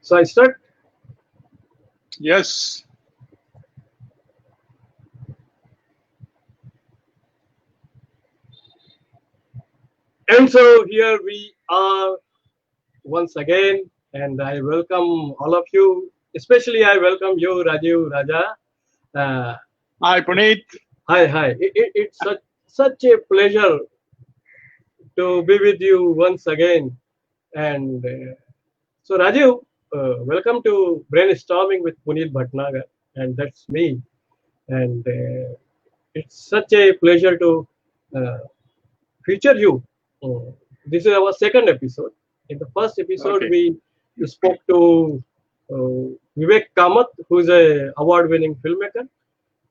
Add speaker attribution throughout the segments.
Speaker 1: So I start.
Speaker 2: Yes.
Speaker 1: And so here we are once again, and I welcome all of you. Especially, I welcome you, Rajeev Raja. Uh,
Speaker 2: Hi, Puneet.
Speaker 1: Hi, hi. It's such a pleasure to be with you once again. And so, Rajeev, welcome to Brainstorming with Puneet Bhatnagar, and that's me. And it's such a pleasure to uh, feature you. Uh, this is our second episode. In the first episode,
Speaker 2: Okay.
Speaker 1: we spoke to Vivek Kamath, who is a award-winning filmmaker,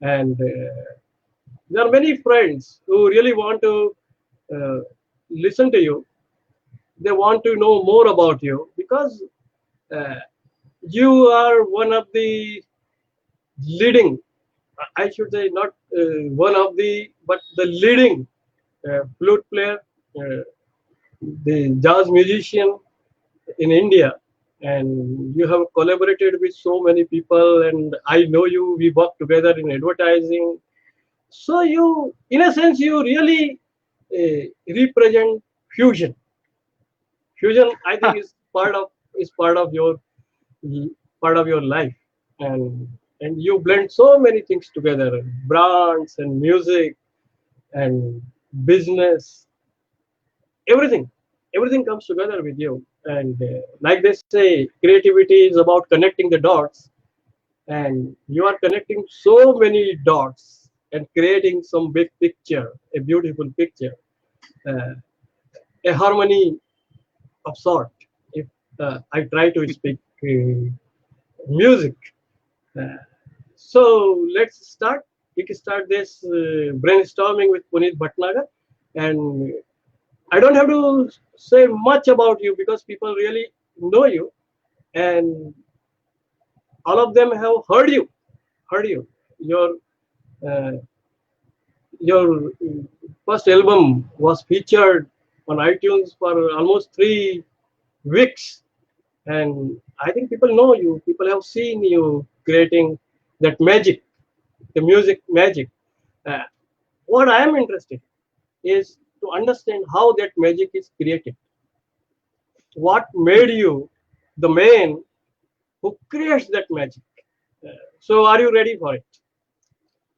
Speaker 1: and there are many friends who really want to uh, listen to you. They want to know more about you because uh, you are one of the leading, I should say, not one of the, but the leading flute player, uh, the jazz musician in India. And you have collaborated with so many people, and I know you. We work together in advertising. So you, in a sense, you really represent fusion. Fusion, I think, is part of your life, and you blend so many things together: brands and music and business, everything. Everything comes together with you. And like they say, creativity is about connecting the dots, and you are connecting so many dots and creating some big picture, a beautiful picture, uh, a harmony of sort. If I try to speak music. Uh, so let's start. We can start this brainstorming with Puneet Bhatnagar. And I don't have to say much about you because people really know you. And all of them have heard you. Your uh, your first album was featured on iTunes for almost 3 weeks, and I think people know you. People have seen you creating that magic, the music magic. Uh, what I am interested is to understand how that magic is created. What made you the man who creates that magic? So, are you ready for it,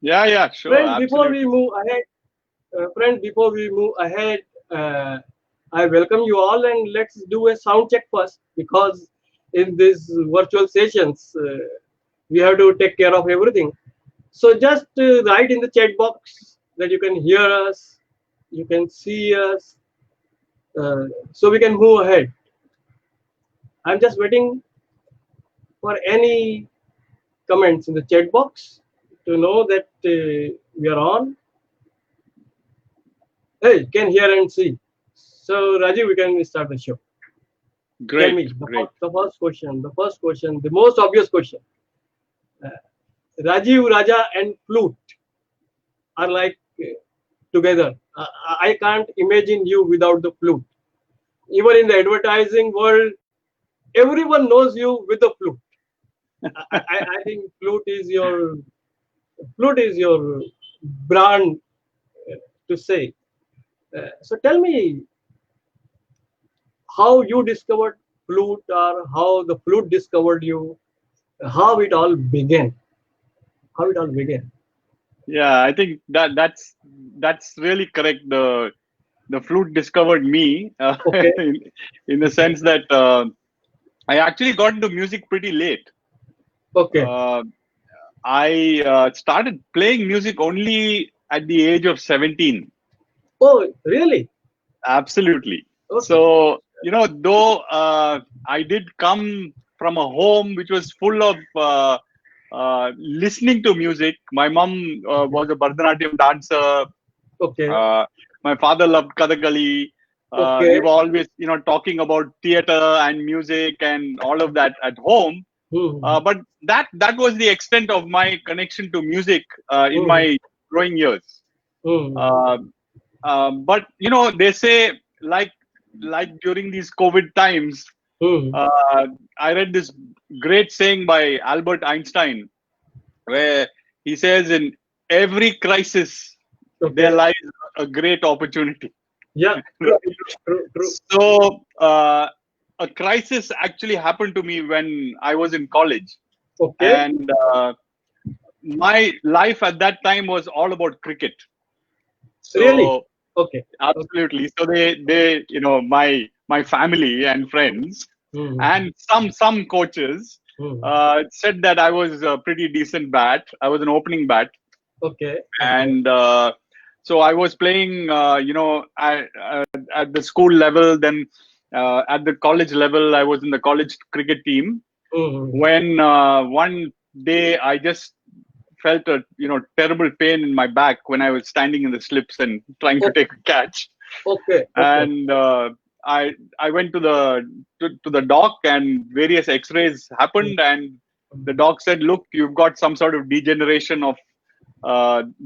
Speaker 2: Yeah, yeah, sure,
Speaker 1: friends? Before we
Speaker 2: absolutely.
Speaker 1: move ahead, uh, I welcome you all, and let's do a sound check first because in these virtual sessions we have to take care of everything. So just write in the chat box that you can hear us, you can see us, so we can move ahead. I'm just waiting for any comments in the chat box to know that we are on. Hey, can hear and see. So Rajiv, we can start the show. Tell
Speaker 2: Great,
Speaker 1: me
Speaker 2: great.
Speaker 1: the first question, the most obvious question. Uh, Rajiv, Raja, and flute are like together. I can't imagine you without the flute. Even in the advertising world, everyone knows you with the flute. I think flute is your brand to say. So tell me how you discovered flute, or how the flute discovered you, how it all began. How it all began.
Speaker 2: Yeah, I think that's really correct. The flute discovered me
Speaker 1: Okay,
Speaker 2: in the sense that I actually got into music pretty late.
Speaker 1: okay.
Speaker 2: Uh, I started playing music only at the age of 17.
Speaker 1: Oh, really?
Speaker 2: Absolutely.
Speaker 1: Okay.
Speaker 2: So, though I did come from a home which was full of listening to music. My mom was a Bharatanatyam dancer.
Speaker 1: Okay.
Speaker 2: Uh, my father loved Kathakali.
Speaker 1: Okay.
Speaker 2: We were always, talking about theater and music and all of that at home.
Speaker 1: Hmm.
Speaker 2: But that was the extent of my connection to music in
Speaker 1: Hmm.
Speaker 2: my growing years.
Speaker 1: Hmm.
Speaker 2: Uh, but they say like during these COVID times,
Speaker 1: Hmm.
Speaker 2: uh, I read this great saying by Albert Einstein, where he says, "In every crisis, there
Speaker 1: Okay.
Speaker 2: lies a great opportunity."
Speaker 1: Yeah. True.
Speaker 2: Right?
Speaker 1: True. True.
Speaker 2: So, a crisis actually happened to me when I was in college,
Speaker 1: Okay.
Speaker 2: and my life at that time was all about cricket.
Speaker 1: Really.
Speaker 2: So,
Speaker 1: Okay. Okay.
Speaker 2: absolutely. So my family and friends
Speaker 1: Hmm.
Speaker 2: and some coaches
Speaker 1: Hmm.
Speaker 2: said that I was a pretty decent bat. I was an opening bat,
Speaker 1: Okay. Okay.
Speaker 2: and so I was playing, at the school level. Then at the college level, I was in the college cricket team.
Speaker 1: Hmm.
Speaker 2: When one day I just felt a terrible pain in my back when I was standing in the slips and trying to take a catch,
Speaker 1: Okay. Okay.
Speaker 2: and I went to the doc, and various X-rays happened, and the doc said, "Look, you've got some sort of degeneration of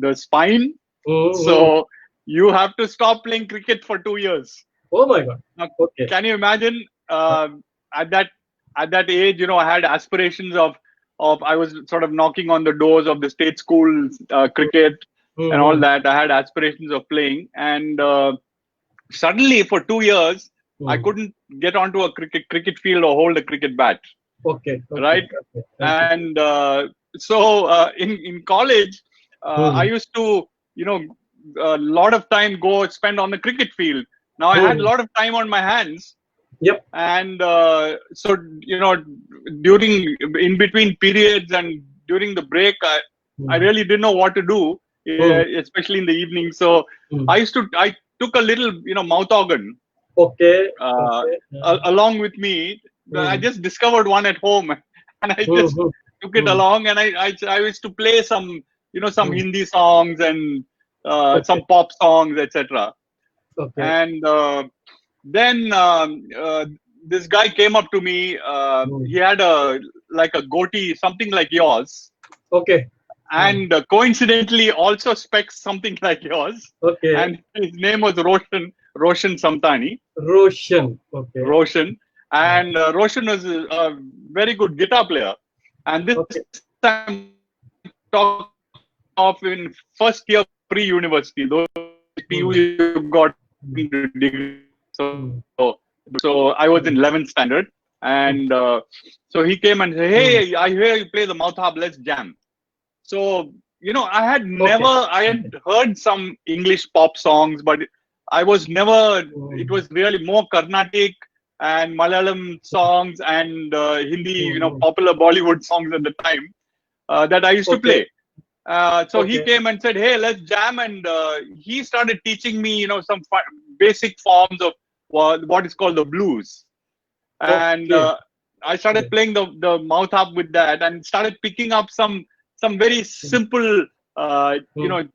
Speaker 2: the spine,
Speaker 1: Mm-hmm.
Speaker 2: so you have to stop playing cricket for 2 years."
Speaker 1: Oh my God.
Speaker 2: Now,
Speaker 1: Okay.
Speaker 2: can you imagine? At that age, I had aspirations of I was sort of knocking on the doors of the state schools, cricket and all
Speaker 1: Mm-hmm.
Speaker 2: that. I had aspirations of playing, and suddenly for 2 years, I
Speaker 1: Mm.
Speaker 2: couldn't get onto a cricket field or hold a cricket bat,
Speaker 1: Okay. Okay.
Speaker 2: right?
Speaker 1: Okay. Okay.
Speaker 2: And so in college, I
Speaker 1: Mm-hmm.
Speaker 2: used to, a lot of time go spend on the cricket field. Now I had a
Speaker 1: Mm-hmm.
Speaker 2: lot of time on my hands,
Speaker 1: Yep.
Speaker 2: and so during in between periods and during the break, I
Speaker 1: Mm-hmm.
Speaker 2: really didn't know what to do,
Speaker 1: Mm-hmm.
Speaker 2: especially in the evening. So I took a little mouth organ
Speaker 1: Okay.
Speaker 2: uh,
Speaker 1: Okay.
Speaker 2: along with me. I
Speaker 1: Mm-hmm.
Speaker 2: just discovered one at home, and I just
Speaker 1: Mm-hmm.
Speaker 2: took it along, and I used to play some
Speaker 1: Mm-hmm.
Speaker 2: Hindi songs and
Speaker 1: Okay.
Speaker 2: some pop songs, etc.
Speaker 1: Okay.
Speaker 2: And then this guy came up to me. He
Speaker 1: Mm.
Speaker 2: had a like a goatee, something like yours,
Speaker 1: Okay. Mm.
Speaker 2: and coincidentally also specs something like yours.
Speaker 1: Okay.
Speaker 2: And his name was Roshan Samtani.
Speaker 1: Roshan. Okay.
Speaker 2: Roshan, and Roshan was a very good guitar player. And this
Speaker 1: Okay.
Speaker 2: I'm talking of in first year pre-university. Those PU you got into degree.
Speaker 1: Mm.
Speaker 2: So I was in
Speaker 1: Mm.
Speaker 2: 11th standard, and so he came and said,
Speaker 1: Mm.
Speaker 2: "Hey, I hear you play the mouth harp. Let's jam." So
Speaker 1: Okay.
Speaker 2: I
Speaker 1: Okay.
Speaker 2: had heard some English pop songs, but I was never. It
Speaker 1: Mm.
Speaker 2: was really more Carnatic and Malayalam songs and Hindi,
Speaker 1: Mm.
Speaker 2: popular Bollywood songs at the time that I used to
Speaker 1: Okay.
Speaker 2: play. So he
Speaker 1: Okay.
Speaker 2: came and said, "Hey, let's jam," and he started teaching me, some basic forms of what is called the blues, and
Speaker 1: Okay.
Speaker 2: I started
Speaker 1: Okay.
Speaker 2: playing the mouth harp with that, and started picking up some very
Speaker 1: Mm.
Speaker 2: simple,
Speaker 1: Mm.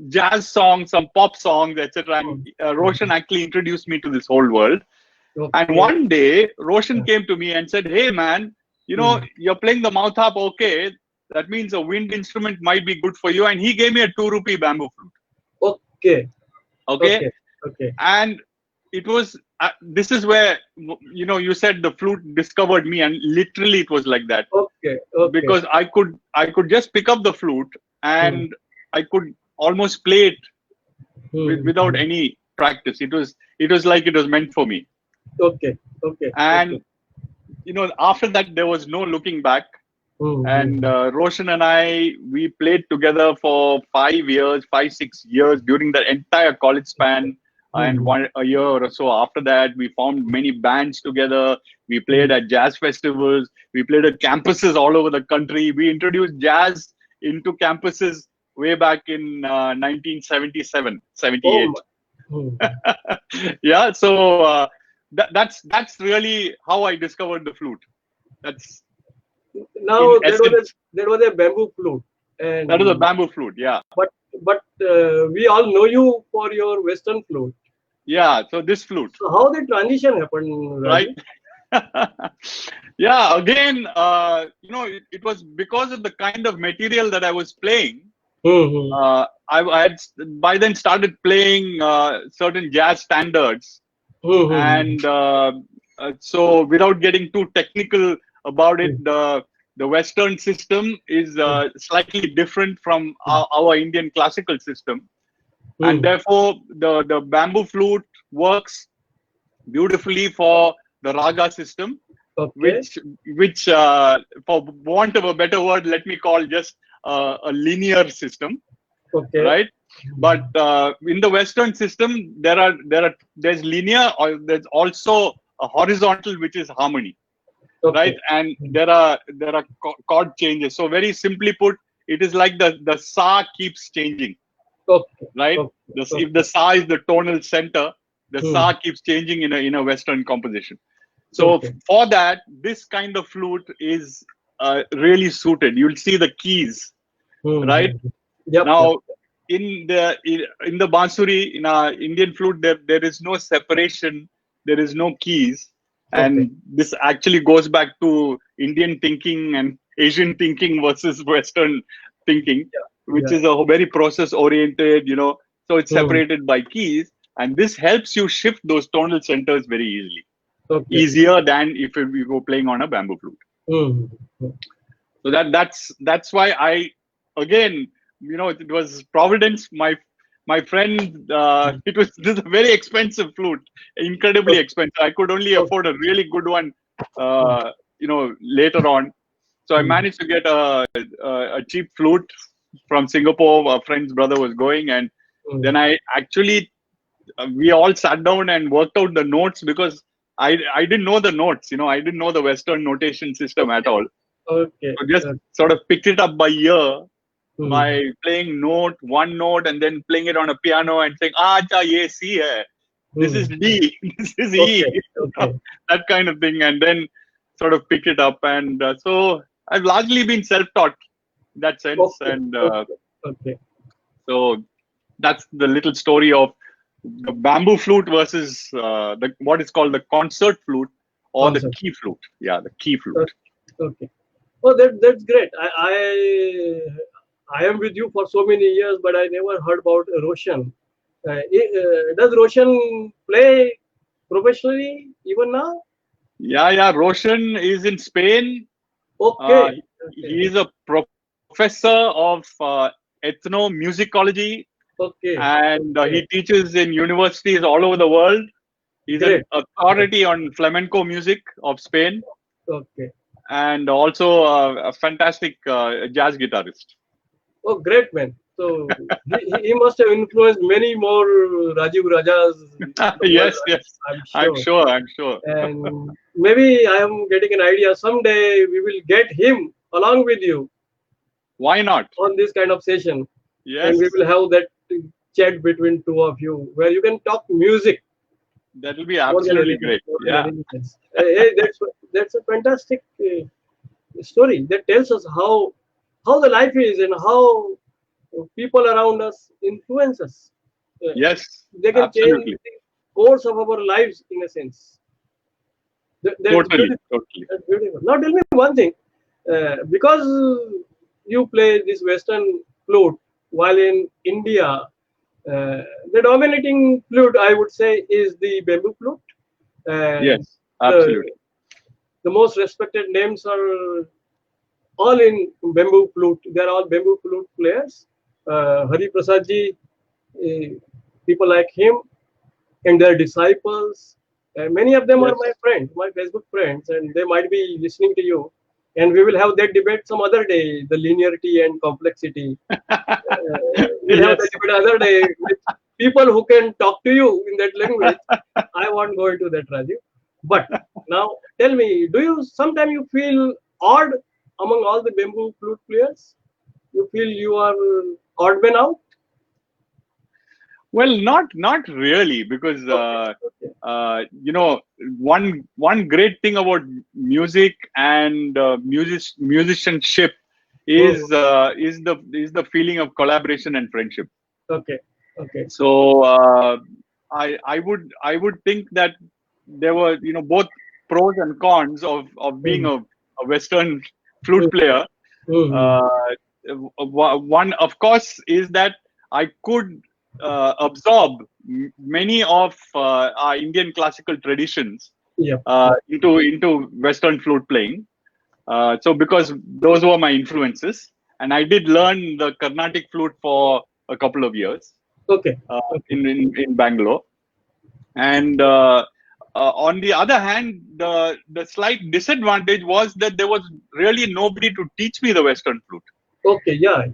Speaker 2: jazz songs, some pop songs, etc. And
Speaker 1: Mm.
Speaker 2: Roshan actually introduced me to this whole world. And
Speaker 1: Okay.
Speaker 2: one day, Roshan
Speaker 1: Yeah.
Speaker 2: came to me and said, "Hey, man,
Speaker 1: Mm.
Speaker 2: you're playing the mouth harp, okay? That means a wind instrument might be good for you." And he gave me a 2 rupee bamboo flute.
Speaker 1: Okay.
Speaker 2: Okay,
Speaker 1: Okay. Okay.
Speaker 2: and it was this is where you said the flute discovered me, and literally it was like that,
Speaker 1: Okay. Okay.
Speaker 2: because I could just pick up the flute,
Speaker 1: Mm.
Speaker 2: and I could almost play it
Speaker 1: Mm.
Speaker 2: without
Speaker 1: Mm.
Speaker 2: any practice. It was like it was meant for me.
Speaker 1: Okay. Okay. Okay.
Speaker 2: And after that there was no looking back.
Speaker 1: Mm.
Speaker 2: And
Speaker 1: Mm.
Speaker 2: Roshan and we played together for 5 years, 5 6 years during the entire college span. And
Speaker 1: Mm.
Speaker 2: a year or so after that, we formed many bands together. We played
Speaker 1: Mm.
Speaker 2: at jazz festivals. We played at campuses all over the country. We introduced jazz into campuses way back in 1977,
Speaker 1: Oh
Speaker 2: 78.
Speaker 1: my. Mm.
Speaker 2: Yeah, so that's really how I discovered the flute. That's in
Speaker 1: Now
Speaker 2: essence.
Speaker 1: there was a bamboo flute,
Speaker 2: That is a
Speaker 1: and
Speaker 2: bamboo flute. Yeah.
Speaker 1: but we all know you for your Western flute.
Speaker 2: Yeah. So this flute,
Speaker 1: So how the transition happened,
Speaker 2: right?
Speaker 1: Rajeev?
Speaker 2: Yeah. Again, it was because of the kind of material that I was playing.
Speaker 1: Mm-hmm.
Speaker 2: I had by then started playing certain jazz standards,
Speaker 1: Mm-hmm.
Speaker 2: and So without getting too technical about it,
Speaker 1: Mm,
Speaker 2: the Western system is
Speaker 1: mm,
Speaker 2: slightly different from
Speaker 1: mm,
Speaker 2: our Indian classical system, and
Speaker 1: mm.
Speaker 2: therefore the bamboo flute works beautifully for the raga system,
Speaker 1: Okay,
Speaker 2: which for want of a better word, let me call just a linear system,
Speaker 1: okay.
Speaker 2: right? But
Speaker 1: Mm,
Speaker 2: in the Western system, there's linear, or there's also a horizontal, which is harmony, right?
Speaker 1: okay.
Speaker 2: And
Speaker 1: Mm,
Speaker 2: there are chord changes. So very simply put, it is like the sa keeps changing,
Speaker 1: okay,
Speaker 2: right?
Speaker 1: okay,
Speaker 2: If the
Speaker 1: okay.
Speaker 2: sa is the tonal center, the sa
Speaker 1: Mm,
Speaker 2: keeps changing in a Western composition. So
Speaker 1: okay.
Speaker 2: for that, this kind of flute is really suited. You'll see the keys,
Speaker 1: Mm,
Speaker 2: right?
Speaker 1: mm, mm. Yep, yep.
Speaker 2: Now, in the bansuri, in our Indian flute, there is no separation, there is no keys,
Speaker 1: Okay.
Speaker 2: and this actually goes back to Indian thinking and Asian thinking versus Western thinking,
Speaker 1: Yeah,
Speaker 2: which
Speaker 1: yeah.
Speaker 2: is a very process oriented, so it's
Speaker 1: Mm,
Speaker 2: separated by keys, and this helps you shift those tonal centers very easily,
Speaker 1: okay.
Speaker 2: easier than if we were playing on a bamboo flute.
Speaker 1: Mm, mm,
Speaker 2: So that's why I, again, it was Providence. My friend,
Speaker 1: mm.
Speaker 2: it was this a very expensive flute, incredibly
Speaker 1: Okay,
Speaker 2: expensive. I could only
Speaker 1: okay.
Speaker 2: afford a really good one,
Speaker 1: Mm,
Speaker 2: later on. So I
Speaker 1: mm,
Speaker 2: managed to get a cheap flute from Singapore. A friend's brother was going, and then
Speaker 1: mm.
Speaker 2: I actually, we all sat down and worked out the notes, because I didn't know the notes. I didn't know the Western notation system at
Speaker 1: Okay,
Speaker 2: all.
Speaker 1: okay.
Speaker 2: So just sort of picked it up by ear,
Speaker 1: Mm.
Speaker 2: by playing one note, and then playing it on a piano and saying, "Ah, acha, ye C hai. This is
Speaker 1: Mm.
Speaker 2: D. This is E."
Speaker 1: Okay, okay.
Speaker 2: That kind of thing, and then sort of pick it up. And so I've largely been self-taught in that sense,
Speaker 1: Okay,
Speaker 2: and
Speaker 1: okay, okay.
Speaker 2: so that's the little story of the bamboo flute versus the what is called the concert flute or the
Speaker 1: Concept.
Speaker 2: key flute. Yeah, the key flute.
Speaker 1: Okay. Okay. Oh, that's great. I am with you for so many years, but I never heard about Roshan. Does Roshan play professionally even now?
Speaker 2: Yeah, yeah. Roshan is in Spain. Uh,
Speaker 1: Okay,
Speaker 2: he
Speaker 1: okay,
Speaker 2: is a professor of ethnomusicology,
Speaker 1: okay,
Speaker 2: and he
Speaker 1: okay.
Speaker 2: teaches in universities all over the world. He's an
Speaker 1: Great, great.
Speaker 2: authority on flamenco music of Spain,
Speaker 1: Okay.
Speaker 2: and also a fantastic jazz guitarist.
Speaker 1: Oh, great man. So he must have influenced many more Rajiv Rajas in the world,
Speaker 2: Yes, yes.
Speaker 1: I'm
Speaker 2: I'm
Speaker 1: sure.
Speaker 2: sure. I'm sure.
Speaker 1: And maybe I am getting an idea. Someday we will get him along with you
Speaker 2: Why not?
Speaker 1: on this kind of session, and we
Speaker 2: Yes,
Speaker 1: will have that chat between two of you where you can talk music
Speaker 2: that will be
Speaker 1: more than
Speaker 2: absolutely
Speaker 1: anything,
Speaker 2: great.
Speaker 1: more than
Speaker 2: Yeah.
Speaker 1: anything else. Hey, that's a fantastic story that tells us how the life is and how people around us influence us. Uh,
Speaker 2: Yes,
Speaker 1: they can change
Speaker 2: absolutely.
Speaker 1: the course of our lives in a sense. That's
Speaker 2: Totally,
Speaker 1: beautiful.
Speaker 2: totally.
Speaker 1: That's beautiful. Now tell me one thing. Because you play this Western flute, while in India, the dominating flute, I would say, is the bamboo flute, and
Speaker 2: Yes,
Speaker 1: the
Speaker 2: absolutely.
Speaker 1: the most respected names are all in bamboo flute. They are all bamboo flute players. Hari Prasad ji, people like him, and their disciples. Many of them are my
Speaker 2: Yes.
Speaker 1: friends, my Facebook friends, and they might be listening to you. And we will have that debate some other day, the linearity and complexity. We'll have that
Speaker 2: Yes.
Speaker 1: debate other day with people who can talk to you in that language. I won't go into that, Rajiv. But now tell me, do you sometimes you feel odd among all the bamboo flute players? You feel you are odd man out?
Speaker 2: Well, not really, because
Speaker 1: Okay, okay.
Speaker 2: one great thing about music and musicianship
Speaker 1: Hmm.
Speaker 2: is the feeling of collaboration and friendship.
Speaker 1: Okay, okay.
Speaker 2: So I would think that there were, both pros and cons of being
Speaker 1: Hmm.
Speaker 2: a Western
Speaker 1: Hmm.
Speaker 2: flute player.
Speaker 1: Hmm.
Speaker 2: Uh, One, of course, is that I could absorb many of our Indian classical traditions
Speaker 1: Yep.
Speaker 2: into Western flute playing. So because those were my influences, and I did learn the Carnatic flute for a couple of years
Speaker 1: Okay. Okay.
Speaker 2: in Bangalore. And on the other hand, the slight disadvantage was that there was really nobody to teach me the Western flute.
Speaker 1: Okay. Yeah.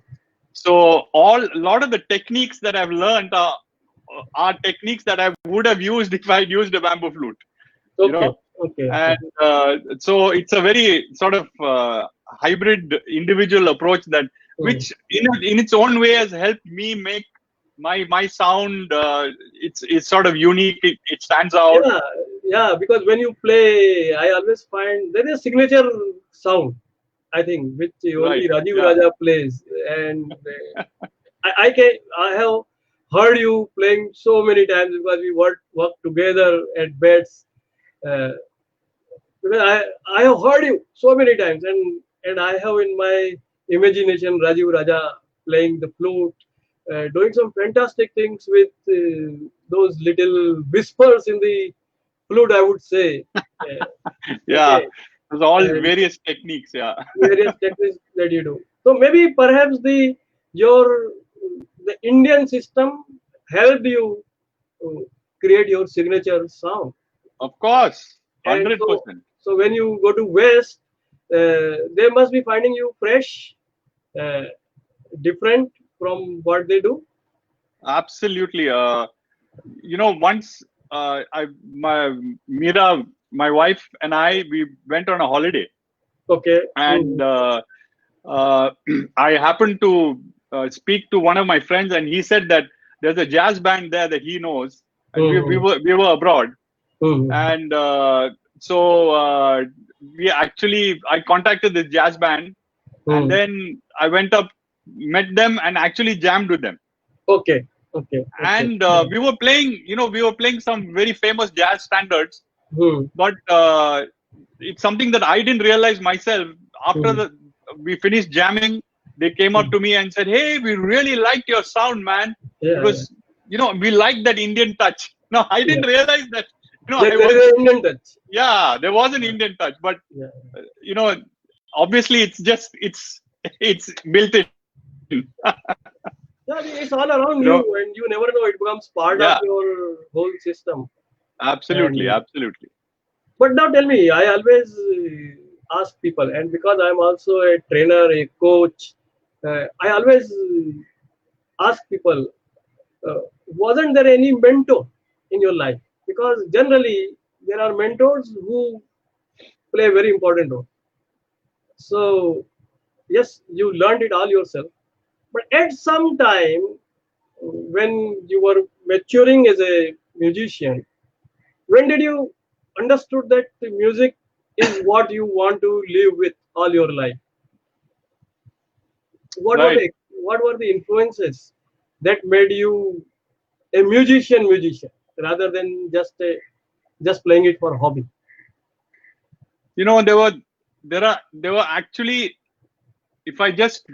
Speaker 2: So a lot of the techniques that I've learned are techniques that I would have used if I'd used a bamboo flute. You
Speaker 1: Okay.
Speaker 2: know,
Speaker 1: Okay. Okay.
Speaker 2: and so it's a very sort of hybrid individual approach that
Speaker 1: Mm.
Speaker 2: which in its own way has helped me make my sound it's sort of unique, it stands out.
Speaker 1: Yeah. Yeah. Because when you play, I always find there is a signature sound. I think which
Speaker 2: Right,
Speaker 1: only Rajeev
Speaker 2: yeah,
Speaker 1: Raja plays, and I have heard you playing so many times because we work together at beds. Uh, because I have heard you so many times, and I have in my imagination Rajiv Raja playing the flute, doing some fantastic things with those little whispers in the flute, I would say.
Speaker 2: yeah,
Speaker 1: Okay,
Speaker 2: there's all
Speaker 1: and
Speaker 2: various techniques, yeah.
Speaker 1: various techniques that you do. So maybe perhaps your the Indian system helped you uh, create your signature sound.
Speaker 2: Of course,
Speaker 1: And
Speaker 2: 100%.
Speaker 1: so when you go to West, they must be finding you fresh, uh, different from what they do.
Speaker 2: Absolutely. Once I my Mira, my wife and I, we went on a holiday,
Speaker 1: Okay.
Speaker 2: and
Speaker 1: Mhm.
Speaker 2: I happened to speak to one of my friends, and he said that there's a jazz band there that he knows, and
Speaker 1: Mhm.
Speaker 2: we were abroad,
Speaker 1: Mhm.
Speaker 2: and so we actually I contacted this jazz band, and
Speaker 1: Mhm.
Speaker 2: then I went up, met them, and actually jammed with them.
Speaker 1: Okay. Okay. Okay.
Speaker 2: And
Speaker 1: Yeah.
Speaker 2: we were playing some very famous jazz standards,
Speaker 1: Mhm.
Speaker 2: but it's something that I didn't realize myself. After
Speaker 1: Mhm.
Speaker 2: the we finished jamming, they came up
Speaker 1: Mhm.
Speaker 2: to me and said, "Hey, we really liked your sound, man. It
Speaker 1: Yeah. Yeah.
Speaker 2: was, we liked that Indian touch." No, I
Speaker 1: Yeah.
Speaker 2: didn't realize that. I
Speaker 1: There
Speaker 2: was,
Speaker 1: is an Indian touch.
Speaker 2: yeah, there was an Indian touch, but
Speaker 1: Yeah.
Speaker 2: you know, obviously it's built in.
Speaker 1: Yeah, it's all around
Speaker 2: you
Speaker 1: you,
Speaker 2: know,
Speaker 1: and you never know it becomes part of
Speaker 2: yeah,
Speaker 1: your whole system.
Speaker 2: absolutely,
Speaker 1: And
Speaker 2: absolutely.
Speaker 1: but now tell me, I always ask people, and because I'm also a trainer, a coach, I always ask people, wasn't there any mentor in your life? Because generally there are mentors who play a very important role. So yes, you learned it all yourself, but at some time when you were maturing as a musician, when did you understood that music is what you want to live with all your life?
Speaker 2: Right.
Speaker 1: What were the influences that made you a musician rather than just playing it for hobby?
Speaker 2: You know, there were actually, if I just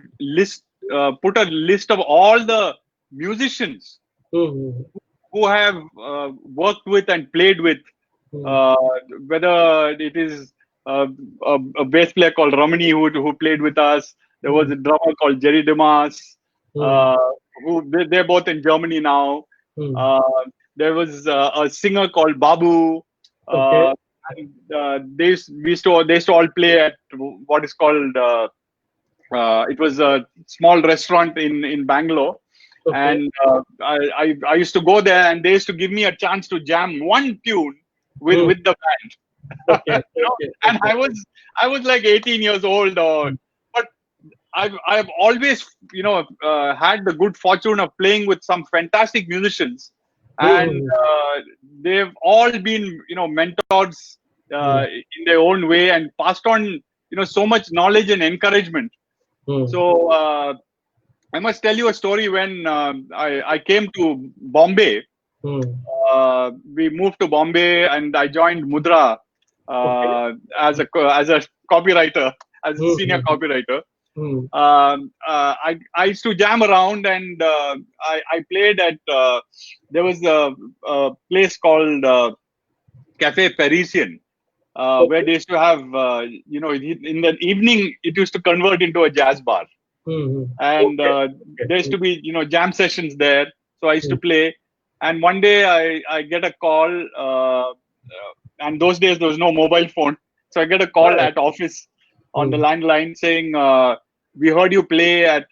Speaker 2: put a list of all the musicians
Speaker 1: Hmm.
Speaker 2: who have worked with and played with,
Speaker 1: Hmm.
Speaker 2: uh, whether it is a bass player called Ramani who played with us. There was
Speaker 1: Hmm.
Speaker 2: a drummer called Jerry Demas,
Speaker 1: Hmm.
Speaker 2: uh, they're both in Germany now.
Speaker 1: Hmm.
Speaker 2: Uh, there was a singer called Babu.
Speaker 1: Okay.
Speaker 2: Uh, and they used to all play at what is called it was a small restaurant in Bangalore,
Speaker 1: Okay.
Speaker 2: and I used to go there, and they used to give me a chance to jam one tune
Speaker 1: Hmm.
Speaker 2: with the band.
Speaker 1: Okay. Okay.
Speaker 2: And
Speaker 1: Okay.
Speaker 2: I was like 18 years old, or
Speaker 1: Hmm.
Speaker 2: but I've always had the good fortune of playing with some fantastic musicians, and
Speaker 1: Hmm.
Speaker 2: they've all been mentors
Speaker 1: Hmm.
Speaker 2: in their own way, and passed on so much knowledge and encouragement.
Speaker 1: Hmm.
Speaker 2: So I must tell you a story. When I came to Bombay,
Speaker 1: Hmm.
Speaker 2: we moved to Bombay, and I joined Mudra
Speaker 1: Okay.
Speaker 2: as a copywriter, as a
Speaker 1: Hmm.
Speaker 2: senior
Speaker 1: Hmm.
Speaker 2: copywriter.
Speaker 1: Hmm.
Speaker 2: I used to jam around, and I played at there was a place called Cafe Parisian. where
Speaker 1: Okay.
Speaker 2: they used to have, in the evening, it used to convert into a jazz bar.
Speaker 1: Mm-hmm.
Speaker 2: And
Speaker 1: Okay. Okay.
Speaker 2: there used to be, jam sessions there. So I used to
Speaker 1: Mm.
Speaker 2: play. And one day I get a call, and those days there was no mobile phone. So I get a call
Speaker 1: Right.
Speaker 2: at office on the
Speaker 1: Mm.
Speaker 2: landline saying, we heard you play at,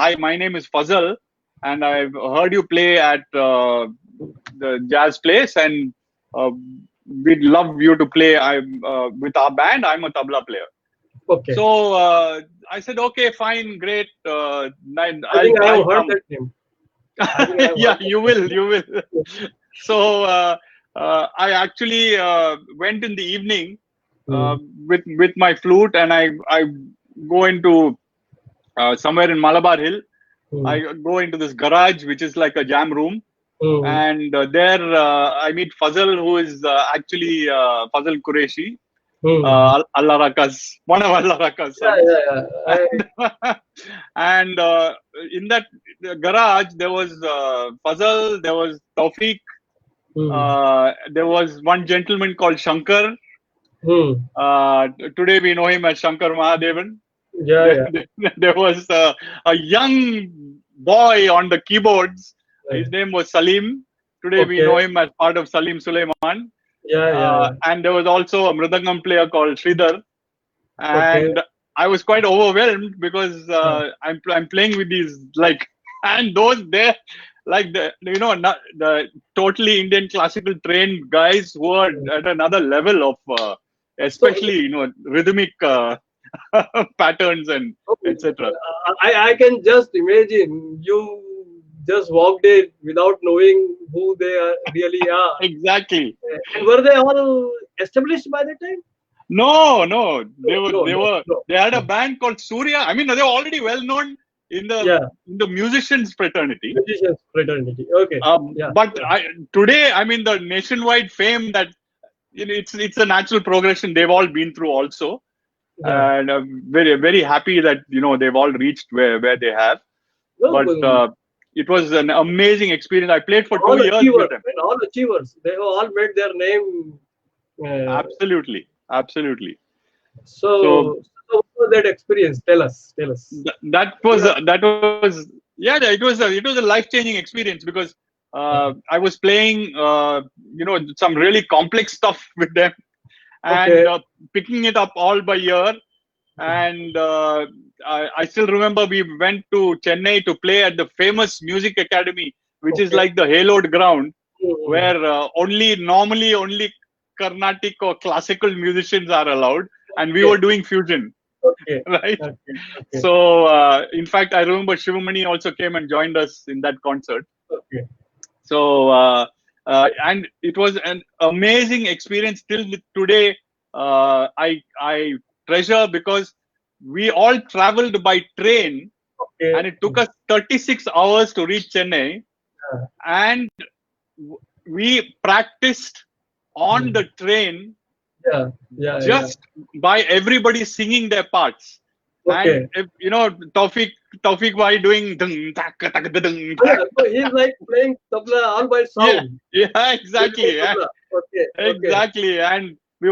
Speaker 2: hi, my name is Fazal, and I've heard you play at the jazz place, and uh, we'd love you to play. I'm with our band. I'm a tabla player.
Speaker 1: Okay.
Speaker 2: So I said, okay, fine, great.
Speaker 1: I think I
Speaker 2: I'll
Speaker 1: have heard
Speaker 2: come.
Speaker 1: that name. I think I have
Speaker 2: Yeah,
Speaker 1: heard
Speaker 2: you
Speaker 1: that
Speaker 2: will, you will.
Speaker 1: name.
Speaker 2: So I actually went in the evening uh,
Speaker 1: Mm.
Speaker 2: with my flute, and I go into somewhere in Malabar Hill.
Speaker 1: Mm.
Speaker 2: I go into this garage, which is like a jam room,
Speaker 1: Mm.
Speaker 2: and there I meet Fazal, who is actually Fazal Qureshi,
Speaker 1: Mm.
Speaker 2: Allah Raka's, one of Allah Raka's
Speaker 1: Yeah,
Speaker 2: sons.
Speaker 1: yeah, yeah.
Speaker 2: And, and in that garage, there was Fazal, there was Tawfiq,
Speaker 1: Mm.
Speaker 2: there was one gentleman called Shankar.
Speaker 1: Mm.
Speaker 2: Today we know him as Shankar Mahadevan.
Speaker 1: Yeah,
Speaker 2: There,
Speaker 1: yeah.
Speaker 2: there was a young boy on the keyboards. His name was Salim. Today we
Speaker 1: Okay.
Speaker 2: know him as part of Salim Suleiman.
Speaker 1: Yeah, yeah, yeah.
Speaker 2: And there was also a Mridangam player called Sridhar.
Speaker 1: Okay.
Speaker 2: And I was quite overwhelmed because
Speaker 1: Yeah.
Speaker 2: I'm playing with these like, and those there, like the totally Indian classical trained guys who are
Speaker 1: Mm.
Speaker 2: at another level of
Speaker 1: So,
Speaker 2: especially rhythmic patterns and
Speaker 1: so,
Speaker 2: etc.
Speaker 1: I can just imagine you just walked in without knowing who they really are.
Speaker 2: Exactly.
Speaker 1: And were they all established by the time?
Speaker 2: No, no,
Speaker 1: No, no, no, no,
Speaker 2: they had a
Speaker 1: no.
Speaker 2: band called Surya. I mean, they were already well known in
Speaker 1: Yeah,
Speaker 2: the musicians fraternity.
Speaker 1: musicians fraternity. Okay. Yeah,
Speaker 2: But
Speaker 1: yeah,
Speaker 2: today, I mean, the nationwide fame that it's a natural progression they've all been through also,
Speaker 1: yeah.
Speaker 2: and I'm very very happy that they've all reached where they have.
Speaker 1: No,
Speaker 2: But it was an amazing experience. I played for
Speaker 1: all
Speaker 2: 2 years with
Speaker 1: achievers
Speaker 2: them.
Speaker 1: and all achievers. They have all made their name. Uh,
Speaker 2: Absolutely, absolutely. So
Speaker 1: so what was that experience? Tell us. Tell us. Yeah.
Speaker 2: that was yeah, it was a life changing experience because I was playing some really complex stuff with them,
Speaker 1: Okay.
Speaker 2: and picking it up all by ear. And I still remember we went to Chennai to play at the famous music academy, which is
Speaker 1: Okay.
Speaker 2: like the haloed ground
Speaker 1: Mm.
Speaker 2: where normally Carnatic or classical musicians are allowed, and we
Speaker 1: Okay.
Speaker 2: were doing fusion.
Speaker 1: Okay.
Speaker 2: Right.
Speaker 1: Okay. Okay.
Speaker 2: So in fact, I remember Shivamani also came and joined us in that concert.
Speaker 1: Okay.
Speaker 2: So and it was an amazing experience. Till today, I treasure because we all traveled by train,
Speaker 1: Okay.
Speaker 2: and it took us 36 hours to reach Chennai,
Speaker 1: Yeah.
Speaker 2: and we practiced on
Speaker 1: Mm.
Speaker 2: the train
Speaker 1: Yeah. Yeah. Yeah.
Speaker 2: just by everybody singing their parts. And
Speaker 1: Okay.
Speaker 2: if, Taufik by doing dung, tak, tak, dung,
Speaker 1: Oh,
Speaker 2: tak.
Speaker 1: yeah. So he's like playing tabla all by
Speaker 2: Yeah,
Speaker 1: sound.
Speaker 2: yeah,
Speaker 1: Rhythmic
Speaker 2: exactly. Yeah,
Speaker 1: tabla. Okay. Okay.
Speaker 2: exactly. And we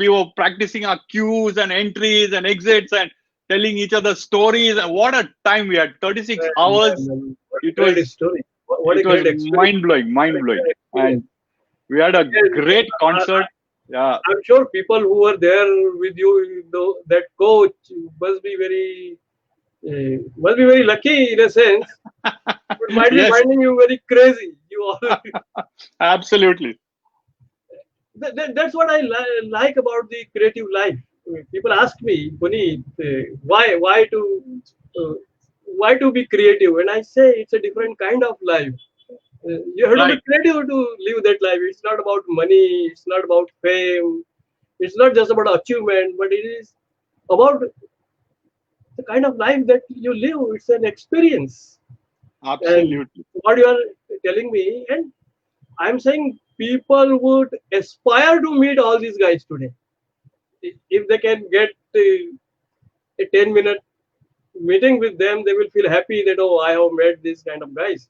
Speaker 2: were practicing our cues and entries and exits and telling each other stories. And what a time we had! 36
Speaker 1: Man, man,
Speaker 2: hours.
Speaker 1: man. What a
Speaker 2: It
Speaker 1: great
Speaker 2: was
Speaker 1: story. What a
Speaker 2: it was
Speaker 1: great experience.
Speaker 2: mind blowing,
Speaker 1: What
Speaker 2: mind
Speaker 1: a
Speaker 2: blowing.
Speaker 1: great experience.
Speaker 2: And we had a
Speaker 1: Yes,
Speaker 2: great concert. Yeah,
Speaker 1: I'm sure people who were there with you, though, that coach must be very lucky in a sense, but might be
Speaker 2: yes,
Speaker 1: finding you very crazy. You all,
Speaker 2: absolutely.
Speaker 1: that's what I like about the creative life. People ask me, Puneet, uh, why to be creative, and I say it's a different kind of life. You have to be
Speaker 2: Right.
Speaker 1: creative to live that life. It's not about money. It's not about fame. It's not just about achievement, but it is about the kind of life that you live. It's an experience. And
Speaker 2: Absolutely.
Speaker 1: what you are telling me, and I'm saying people would aspire to meet all these guys today. If they can get a 10-minute meeting with them, they will feel happy that, oh, I have met these kind of guys.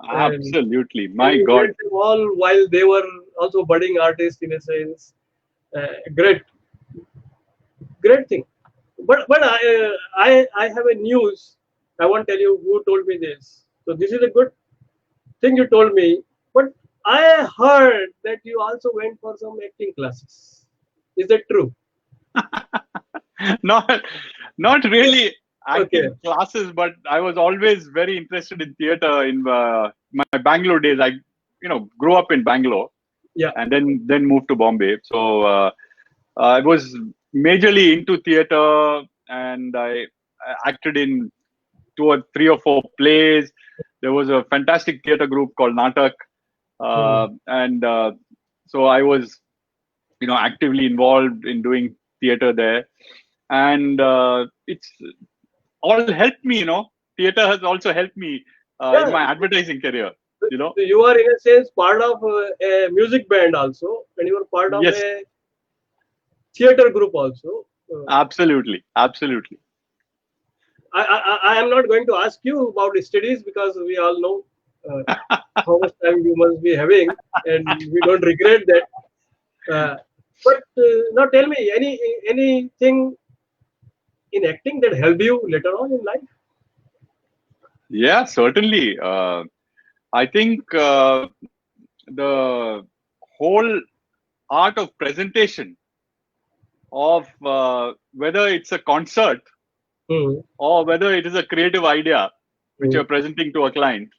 Speaker 1: And
Speaker 2: Absolutely. My
Speaker 1: you
Speaker 2: God.
Speaker 1: met them all while they were also budding artists in a sense. Great, great thing. But I have a news. I won't tell you who told me this. So this is a good thing you told me. But I heard that you also went for some acting classes. Is that true?
Speaker 2: not not really
Speaker 1: Okay.
Speaker 2: acting classes, but I was always very interested in theater in my Bangalore days. I grew up in Bangalore
Speaker 1: Yeah.
Speaker 2: and then moved to Bombay. So I was majorly into theater, and I acted in two or three or four plays. There was a fantastic theater group called Natak,
Speaker 1: Hmm.
Speaker 2: and so I was actively involved in doing theater there, and it's all helped me. Theater has also helped me in
Speaker 1: Yeah.
Speaker 2: my advertising career. You know,
Speaker 1: So you are in a sense part of a music band also, and you are part of
Speaker 2: yes,
Speaker 1: a theater group also.
Speaker 2: absolutely, absolutely.
Speaker 1: I am not going to ask you about studies because we all know uh, how much time you must be having, and we don't regret that. But now tell me anything in acting that helped you later on in life?
Speaker 2: Yeah, certainly. I think the whole art of presentation of whether it's a concert
Speaker 1: Hmm.
Speaker 2: or whether it is a creative idea which
Speaker 1: Hmm.
Speaker 2: you're presenting to a client,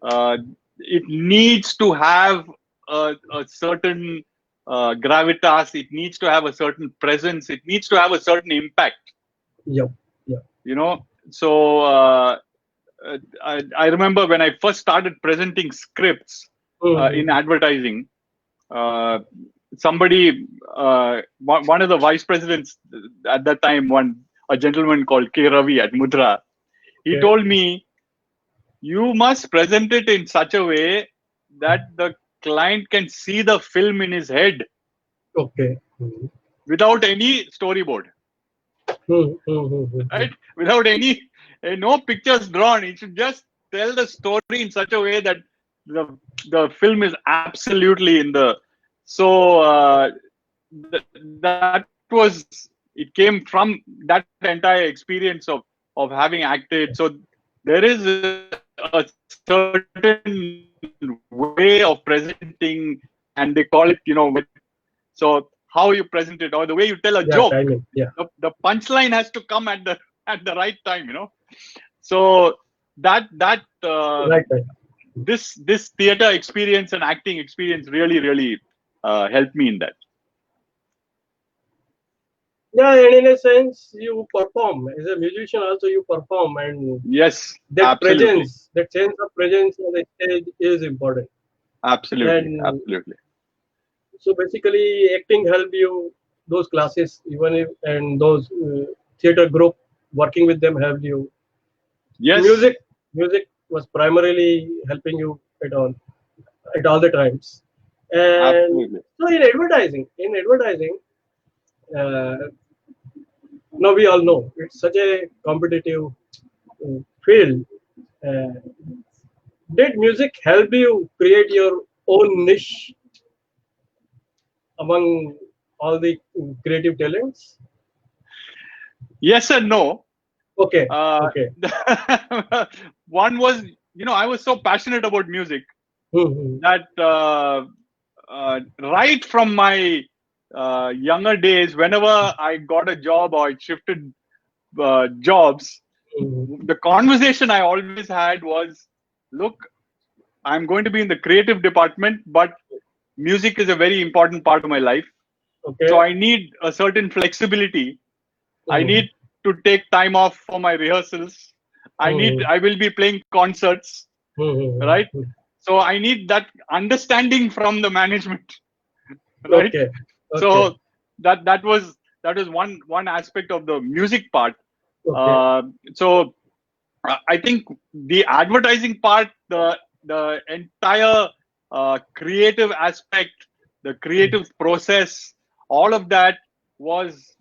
Speaker 2: uh, it needs to have a certain gravitas. It needs to have a certain presence. It needs to have a certain impact.
Speaker 1: Yeah. Yeah.
Speaker 2: You know, so I remember when I first started presenting scripts
Speaker 1: Hmm.
Speaker 2: in advertising. Uh, somebody, one of the vice presidents at that time, a gentleman called K. Ravi at Mudra, he
Speaker 1: Okay.
Speaker 2: told me, you must present it in such a way that the client can see the film in his head
Speaker 1: Okay. Hmm.
Speaker 2: without any storyboard,
Speaker 1: Hmm. Hmm. Hmm. Hmm. Hmm.
Speaker 2: right? Without any, no pictures drawn. He should just tell the story in such a way that the film is absolutely in the. So that was, it came from that entire experience of having acted. So there is a certain way of presenting, and they call it so how you present it or the way you tell a joke,
Speaker 1: Yeah. Timing. Yeah.
Speaker 2: the punchline has to come at the right time, so that
Speaker 1: Right. Right.
Speaker 2: this theater experience and acting experience really helped me in that.
Speaker 1: Yeah, and in a sense, you perform as a musician. Also, you perform, and
Speaker 2: Yes,
Speaker 1: that
Speaker 2: absolutely,
Speaker 1: presence, that sense of presence on the stage is important.
Speaker 2: absolutely,
Speaker 1: And
Speaker 2: absolutely.
Speaker 1: so, basically, acting help you those classes, even if and those theater group working with them helped you.
Speaker 2: Yes,
Speaker 1: Music, music was primarily helping you at all the times. And
Speaker 2: absolutely.
Speaker 1: so, in advertising, uh, now we all know it's such a competitive field. Uh, did music help you create your own niche among all the creative talents?
Speaker 2: Yes and no.
Speaker 1: Okay,
Speaker 2: Uh,
Speaker 1: okay.
Speaker 2: one was, I was so passionate about music
Speaker 1: Hmm.
Speaker 2: that right from my younger days, whenever I got a job or I shifted jobs,
Speaker 1: Hmm.
Speaker 2: the conversation I always had was, look, I'm going to be in the creative department, but music is a very important part of my life. So
Speaker 1: Okay.
Speaker 2: I need a certain flexibility. I
Speaker 1: Hmm.
Speaker 2: need to take time off for my rehearsals.
Speaker 1: Hmm.
Speaker 2: I will be playing concerts, right?
Speaker 1: Hmm.
Speaker 2: So I need that understanding from the management, right?
Speaker 1: Okay, okay,
Speaker 2: So that was one aspect of the music part.
Speaker 1: okay.
Speaker 2: Uh, so I think the advertising part, the entire creative aspect, the creative process, all of that was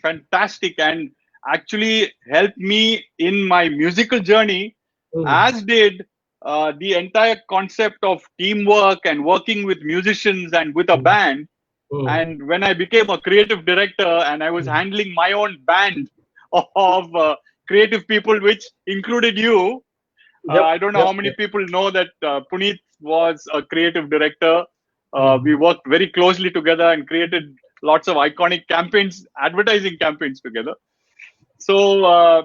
Speaker 2: fantastic and actually helped me in my musical journey,
Speaker 1: Hmm.
Speaker 2: as did the entire concept of teamwork and working with musicians and with a band. And when I became a creative director and I was handling my own band of creative people, which included you,
Speaker 1: Yep,
Speaker 2: I don't know
Speaker 1: yep,
Speaker 2: how many
Speaker 1: yep.
Speaker 2: people know that Puneet was a creative director. We
Speaker 1: Mm.
Speaker 2: worked very closely together and created lots of iconic campaigns, advertising campaigns together. So I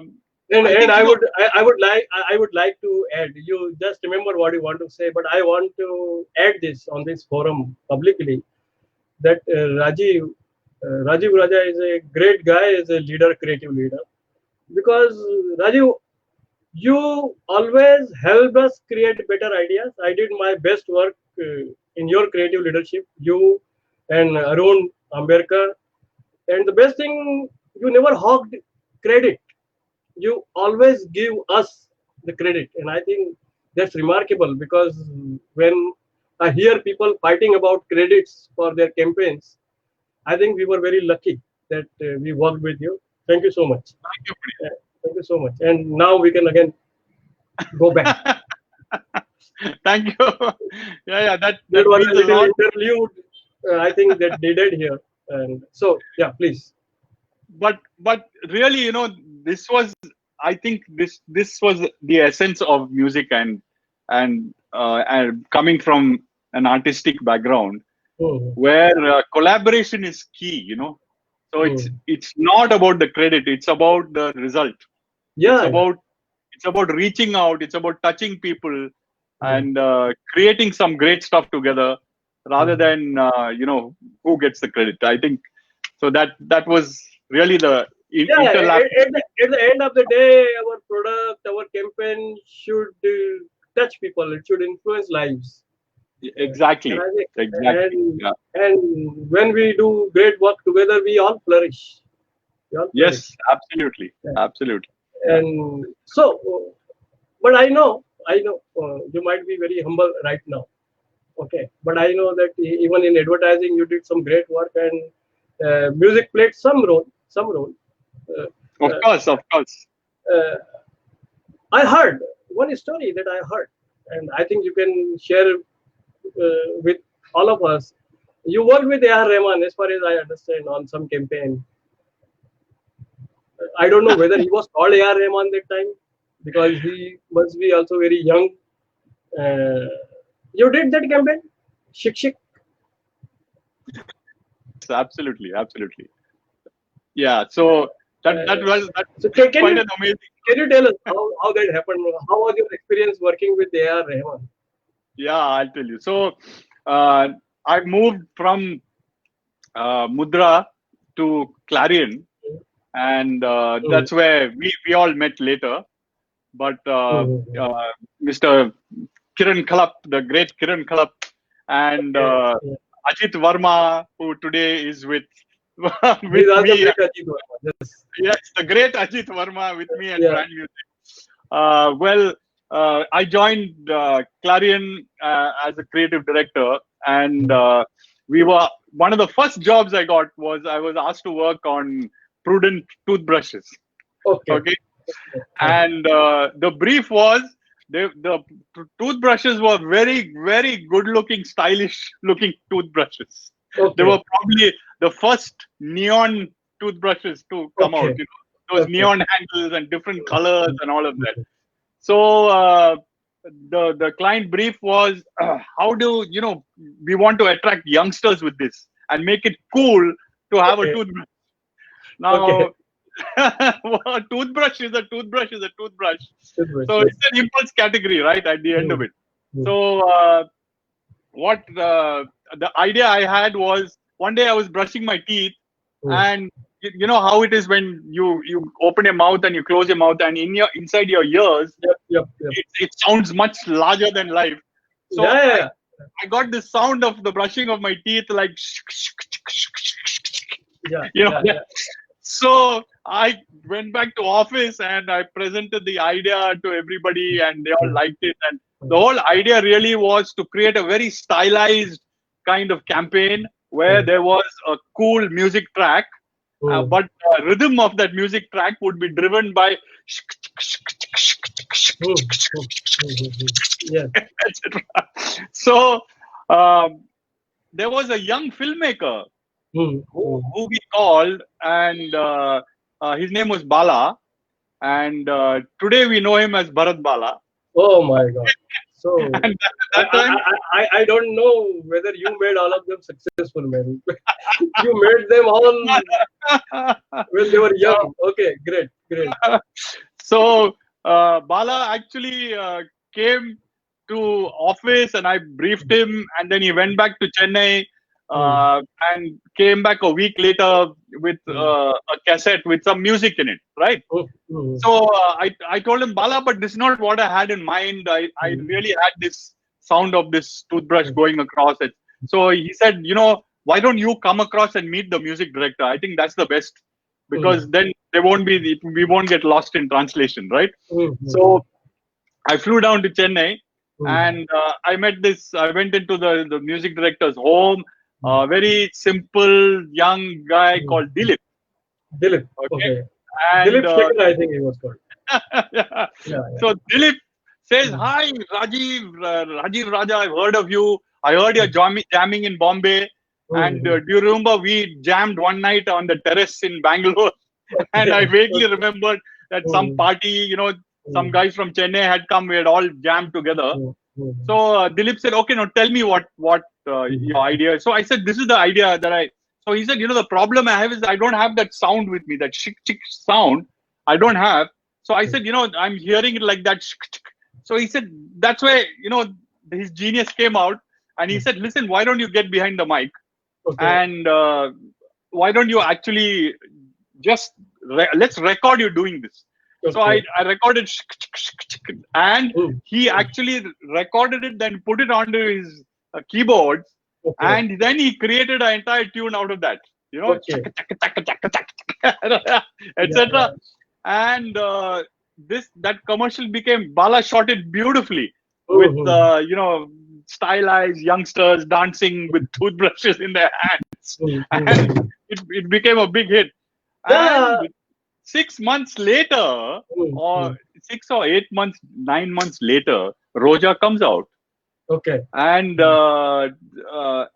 Speaker 1: And
Speaker 2: think,
Speaker 1: I would like to add. You just remember what you want to say, but I want to add this on this forum publicly that Rajeev Raja is a great guy, is a leader, creative leader. Because Rajeev, you always help us create better ideas. I did my best work in your creative leadership. You and Arun Ambedkar, and the best thing, you never hogged credit. You always give us the credit, and I think that's remarkable because when I hear people fighting about credits for their campaigns, I think we were very lucky that we worked with you. Thank you so much.
Speaker 2: thank you,
Speaker 1: Thank you so much. And now we can again go back.
Speaker 2: Puneet. Thank you. Yeah,
Speaker 1: That
Speaker 2: that
Speaker 1: was a
Speaker 2: means a
Speaker 1: little
Speaker 2: lot.
Speaker 1: interlude, I think, that needed here. And so, yeah, please.
Speaker 2: But really, this was, I think this was the essence of music, and coming from an artistic background
Speaker 1: Mm,
Speaker 2: where collaboration is key. So
Speaker 1: mm.
Speaker 2: it's not about the credit, it's about the result. it's
Speaker 1: Yeah, yeah.
Speaker 2: about it's about reaching out, it's about touching people
Speaker 1: Mm,
Speaker 2: and creating some great stuff together, rather
Speaker 1: mm.
Speaker 2: than who gets the credit, I think. So that was really the
Speaker 1: Yeah,
Speaker 2: interlap.
Speaker 1: at the end of the day, our product, our campaign should touch people. It should influence lives. And
Speaker 2: Exactly,
Speaker 1: I think,
Speaker 2: exactly.
Speaker 1: and
Speaker 2: Yeah.
Speaker 1: and when we do great work together, we all flourish. We all flourish.
Speaker 2: Yes, absolutely,
Speaker 1: Yeah.
Speaker 2: absolutely. Yeah.
Speaker 1: And so, but I know, you might be very humble right now. Okay, but I know that even in advertising, you did some great work, and music played some role. Some role. Uh,
Speaker 2: Of
Speaker 1: uh,
Speaker 2: course, of course.
Speaker 1: uh, I heard one story that I heard, and I think you can share with all of us. You worked with A.R. Rahman, as far as I understand, on some campaign. I don't know whether he was called A.R. Rahman that time because he must be also very young. Uh, you did that campaign, Shik Shik.
Speaker 2: Yes, absolutely, absolutely. Yeah. So
Speaker 1: Uh, so
Speaker 2: that's quite an amazing.
Speaker 1: can you tell us how that happened? How was your experience working with A.R. Rahman?
Speaker 2: Yeah, I'll tell you. So uh, I moved from Mudra to Clarion, and
Speaker 1: Mm,
Speaker 2: that's where we all met later. But
Speaker 1: mm,
Speaker 2: Mr. Kiran Khalap, the great Kiran Khalap, and
Speaker 1: okay. Yeah.
Speaker 2: Ajit Varma, who today is with
Speaker 1: He's
Speaker 2: with
Speaker 1: also
Speaker 2: me.
Speaker 1: great Ajit Verma. Yes.
Speaker 2: Yes, the great Ajit Varma with me at
Speaker 1: Yeah.
Speaker 2: Brand Music. Well, I joined Clarion as a creative director, and we were one of the first jobs I got was I was asked to work on Prudent toothbrushes.
Speaker 1: Okay.
Speaker 2: Okay,
Speaker 1: Okay.
Speaker 2: and the brief was the toothbrushes were very very good looking, stylish looking toothbrushes. They
Speaker 1: Okay.
Speaker 2: were probably the first neon toothbrushes to come out.
Speaker 1: Okay.
Speaker 2: Those
Speaker 1: Okay.
Speaker 2: neon handles and different colors and all of that. So the client brief was, how do we want to attract youngsters with this and make it cool to have a
Speaker 1: Okay.
Speaker 2: toothbrush.
Speaker 1: Okay.
Speaker 2: Now, a toothbrush is a toothbrush is a toothbrush.
Speaker 1: Toothbrush.
Speaker 2: So
Speaker 1: Yes.
Speaker 2: it's an impulse category, right? At the end of
Speaker 1: Mm,
Speaker 2: it.
Speaker 1: mm.
Speaker 2: So what the idea I had was, one day I was brushing my teeth,
Speaker 1: Mm.
Speaker 2: and you know how it is when you open your mouth and you close your mouth, and inside your ears
Speaker 1: Yep. Yep. Yep.
Speaker 2: it sounds much larger than life. So
Speaker 1: Yeah. Yeah.
Speaker 2: I got the sound of the brushing of my teeth, like
Speaker 1: Yeah.
Speaker 2: you know
Speaker 1: Yeah. Yeah.
Speaker 2: so I went back to office and I presented the idea to everybody, and they all
Speaker 1: Mm,
Speaker 2: liked it. And the
Speaker 1: mm,
Speaker 2: whole idea really was to create a very stylized kind of campaign where
Speaker 1: mm,
Speaker 2: there was a cool music track,
Speaker 1: mm,
Speaker 2: but the rhythm of that music track would be driven by
Speaker 1: mm, mm, mm. Yeah.
Speaker 2: etc. So um, there was a young filmmaker
Speaker 1: Mm, mm.
Speaker 2: who we called, and his name was Bala, and today we know him as Bharat Bala.
Speaker 1: Oh my God. So
Speaker 2: And that time,
Speaker 1: I don't know whether you made all of them successful, man. You made them all when they were
Speaker 2: so,
Speaker 1: young. Okay, great, great.
Speaker 2: so Bala actually came to office, and I briefed him, and then he went back to Chennai,
Speaker 1: Mm,
Speaker 2: and came back a week later with
Speaker 1: mm,
Speaker 2: a cassette with some music in it, right?
Speaker 1: mm, mm,
Speaker 2: So I told him, Bala, but this is not what I had in mind. I
Speaker 1: mm,
Speaker 2: really had this sound of this toothbrush
Speaker 1: mm,
Speaker 2: going across it. So he said, why don't you come across and meet the music director? I think that's the best,
Speaker 1: mm,
Speaker 2: because then we won't get lost in translation, right?
Speaker 1: mm, mm,
Speaker 2: So I flew down to Chennai,
Speaker 1: mm,
Speaker 2: and I went into the music director's home,
Speaker 1: mm,
Speaker 2: a very simple young guy
Speaker 1: mm,
Speaker 2: called
Speaker 1: mm.
Speaker 2: Dilip.
Speaker 1: Dilip.
Speaker 2: Okay.
Speaker 1: Okay.
Speaker 2: And
Speaker 1: Dilip Shekhar, I think he was called.
Speaker 2: yeah.
Speaker 1: Yeah, yeah.
Speaker 2: So Dilip says,
Speaker 1: Mm,
Speaker 2: "Hi, Rajeev Raja. I've heard of you. I heard you're
Speaker 1: mm,
Speaker 2: jamming in Bombay. And
Speaker 1: mm.
Speaker 2: do you remember we jammed one night on the terrace in Bangalore?" And
Speaker 1: Okay.
Speaker 2: I vaguely
Speaker 1: Okay.
Speaker 2: remembered that some
Speaker 1: Mm,
Speaker 2: party, some
Speaker 1: mm,
Speaker 2: guys from Chennai had come. We had all jammed together.
Speaker 1: mm, mm,
Speaker 2: So Dilip said, "Okay, now tell me what
Speaker 1: mm,
Speaker 2: your idea is." So I said, "This is the idea that I." So he said, "The problem I have is I don't have that sound with me, that shik chick sound. I don't have." So I said, "I'm hearing it like that." Shik, chick. So he said, "That's why his genius came out." And he
Speaker 1: mm.
Speaker 2: said, "Listen, why don't you get behind the mic,
Speaker 1: Okay.
Speaker 2: and why don't you actually just let's record you doing this?" So
Speaker 1: Okay.
Speaker 2: I recorded and
Speaker 1: Mm,
Speaker 2: he
Speaker 1: mm.
Speaker 2: actually recorded it, then put it onto his keyboards,
Speaker 1: Okay.
Speaker 2: and then he created an entire tune out of that,
Speaker 1: Okay. Yeah,
Speaker 2: etc.
Speaker 1: yeah.
Speaker 2: And this that commercial became, Bala shot it beautifully with
Speaker 1: Mm-hmm.
Speaker 2: stylized youngsters dancing with toothbrushes in their hands, and
Speaker 1: Mm-hmm.
Speaker 2: it became a big hit.
Speaker 1: Yeah.
Speaker 2: And 6 months later, or
Speaker 1: Mm-hmm.
Speaker 2: 6 or 8 months, 9 months later, Roja comes out.
Speaker 1: Okay.
Speaker 2: And
Speaker 1: Mm.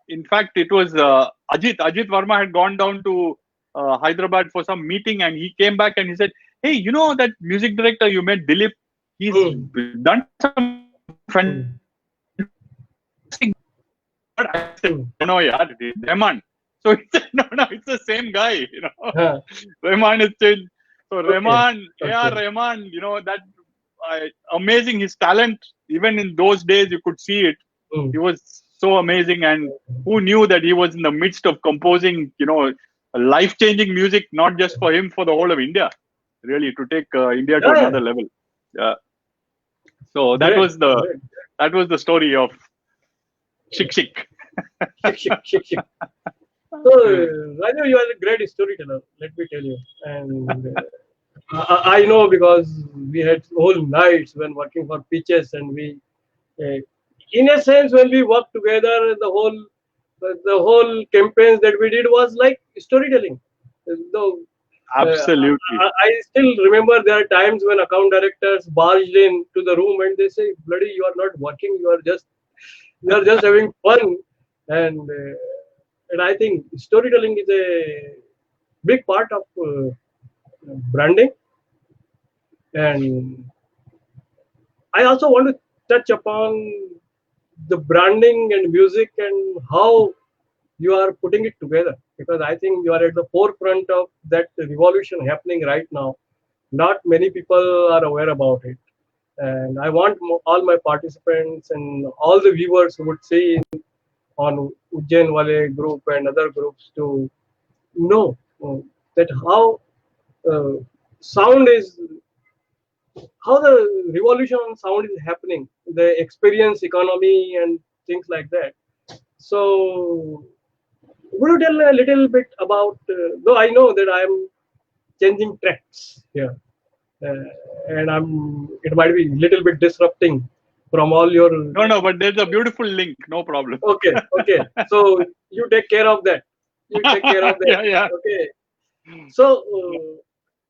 Speaker 2: in fact, it was Ajit Verma had gone down to Hyderabad for some meeting, and he came back and he said, "Hey, that music director you met, Dilip, he's
Speaker 1: Mm.
Speaker 2: done some fantastic."
Speaker 1: Mm.
Speaker 2: I said,
Speaker 1: Mm.
Speaker 2: "No, no, yeah, Rahman." So he said, "No, no, it's the same guy.
Speaker 1: Huh.
Speaker 2: Rahman is changed." So
Speaker 1: Okay.
Speaker 2: Rahman, A.R.
Speaker 1: Okay.
Speaker 2: Rahman, that amazing, his talent. Even in those days, you could see it.
Speaker 1: Mm.
Speaker 2: He was so amazing, and who knew that he was in the midst of composing, life-changing music, not just for him, for the whole of India. Really, to take India to
Speaker 1: Yeah, yeah.
Speaker 2: another level. Yeah. So
Speaker 1: Great. Great.
Speaker 2: that was the story of Shik Shik.
Speaker 1: Shik, shik, shik, shik. So, Raju, you are a great storyteller, let me tell you. And I know because we had whole nights when working for pitches, and uh, in a sense, when we worked together, the whole campaigns that we did was like storytelling. Though
Speaker 2: Absolutely.
Speaker 1: I still remember there are times when account directors barged in to the room and they say, "Bloody, you are not working. You are just having fun." And I think storytelling is a big part of branding. And I also want to touch upon the branding and music and how you are putting it together, because I think you are at the forefront of that revolution happening right now. Not many people are aware about it. And I want all my participants and all the viewers who would see on Ujjain Wale group and other groups to know that uh, sound is how the revolution on sound is happening, the experience economy and things like that. So, would you tell a little bit about? Though I know that I am changing tracks here, and it might be a little bit disrupting from all your.
Speaker 2: No, no, but there's a beautiful link. No problem.
Speaker 1: Okay, okay. So you take care of that. You take care of that.
Speaker 2: Yeah, yeah.
Speaker 1: Okay. So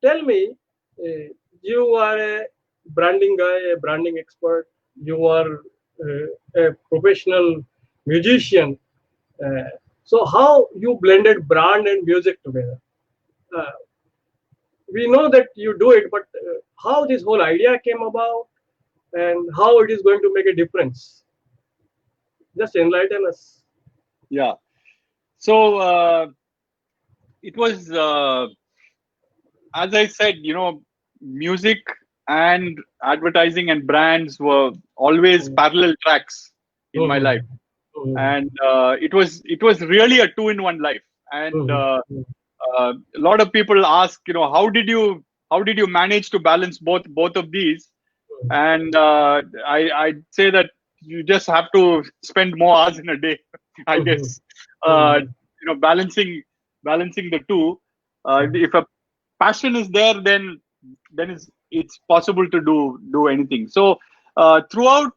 Speaker 1: tell me, uh, you are a branding guy, a branding expert. You are a professional musician. Uh, So how you blended brand and music together? Uh, we know that you do it, but how this whole idea came about and how it is going to make a difference? Just enlighten us.
Speaker 2: Yeah. So it was, as I said, music and advertising and brands were always
Speaker 1: Mm,
Speaker 2: parallel tracks in my life,
Speaker 1: mhm, mhm,
Speaker 2: and it was really a two-in-one life. And
Speaker 1: mhm, mhm,
Speaker 2: a lot of people ask, how did you manage to balance both of these? And I'd say that you just have to spend more hours in a day, I
Speaker 1: mhm,
Speaker 2: guess. uh,
Speaker 1: mhm,
Speaker 2: balancing the two. If a passion is there, then it's possible to do anything. So throughout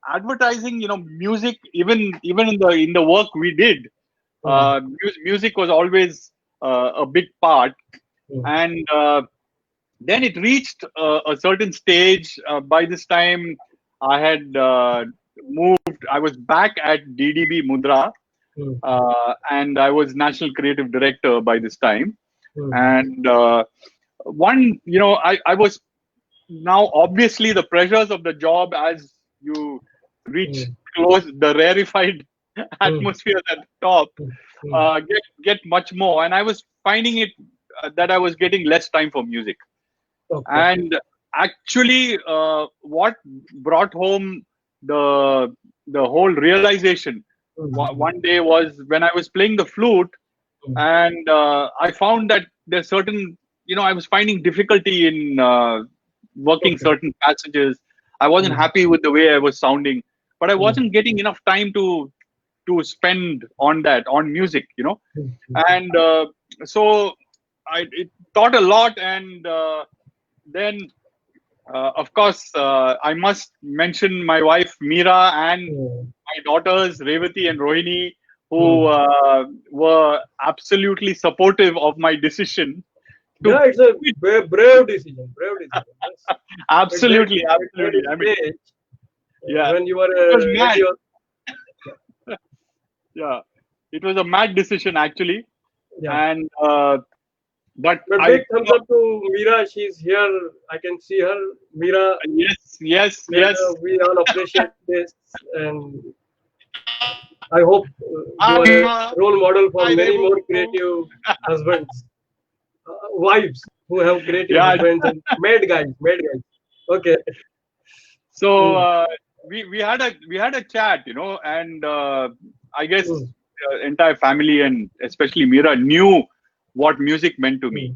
Speaker 2: advertising, music, even in the work we did,
Speaker 1: mhm,
Speaker 2: music was always a big part.
Speaker 1: mhm,
Speaker 2: And then it reached a certain stage. By this time, I had moved. I was back at DDB Mudra,
Speaker 1: mhm,
Speaker 2: and I was national creative director by this time.
Speaker 1: mhm,
Speaker 2: And I was now, obviously, the pressures of the job, as you reach
Speaker 1: mhm,
Speaker 2: close the rarefied
Speaker 1: mhm,
Speaker 2: atmosphere at the top,
Speaker 1: mhm, mhm.
Speaker 2: get much more. And I was finding it that I was getting less time for music.
Speaker 1: Okay.
Speaker 2: And actually, what brought home the the whole realization
Speaker 1: Mhm,
Speaker 2: one day was when I was playing the flute,
Speaker 1: mhm.
Speaker 2: and I found that there's certain, I was finding difficulty in working
Speaker 1: Okay.
Speaker 2: certain passages. I wasn't
Speaker 1: Mhm,
Speaker 2: happy with the way I was sounding, but I
Speaker 1: mhm,
Speaker 2: wasn't getting enough time to spend on that, on music,
Speaker 1: mhm, mhm.
Speaker 2: and so it taught a lot. And then, of course, I must mention my wife Meera and
Speaker 1: Mhm,
Speaker 2: my daughters Revati and Rohini, who
Speaker 1: mhm.
Speaker 2: were absolutely supportive of my decision to
Speaker 1: Yeah, it's a
Speaker 2: quit.
Speaker 1: brave decision. Brave decision. Yes.
Speaker 2: Absolutely,
Speaker 1: At that
Speaker 2: absolutely. I mean,
Speaker 1: stage,
Speaker 2: yeah,
Speaker 1: when you were
Speaker 2: it was mad.
Speaker 1: 80 or
Speaker 2: Yeah, it was a mad decision actually,
Speaker 1: yeah.
Speaker 2: and but
Speaker 1: But big thumbs up to Meera. She's here. I can see her. Meera,
Speaker 2: yes, yes, yes.
Speaker 1: we all appreciate this, and I hope you
Speaker 2: Hi,
Speaker 1: are a
Speaker 2: Meera.
Speaker 1: role model for
Speaker 2: Hi,
Speaker 1: many more
Speaker 2: Revu.
Speaker 1: creative husbands, wives who have creative
Speaker 2: Yeah.
Speaker 1: husbands and made guys, made guys. Okay.
Speaker 2: So
Speaker 1: Mm,
Speaker 2: we had a chat, and I guess
Speaker 1: mm,
Speaker 2: entire family and especially Mira knew what music meant to me.
Speaker 1: mm.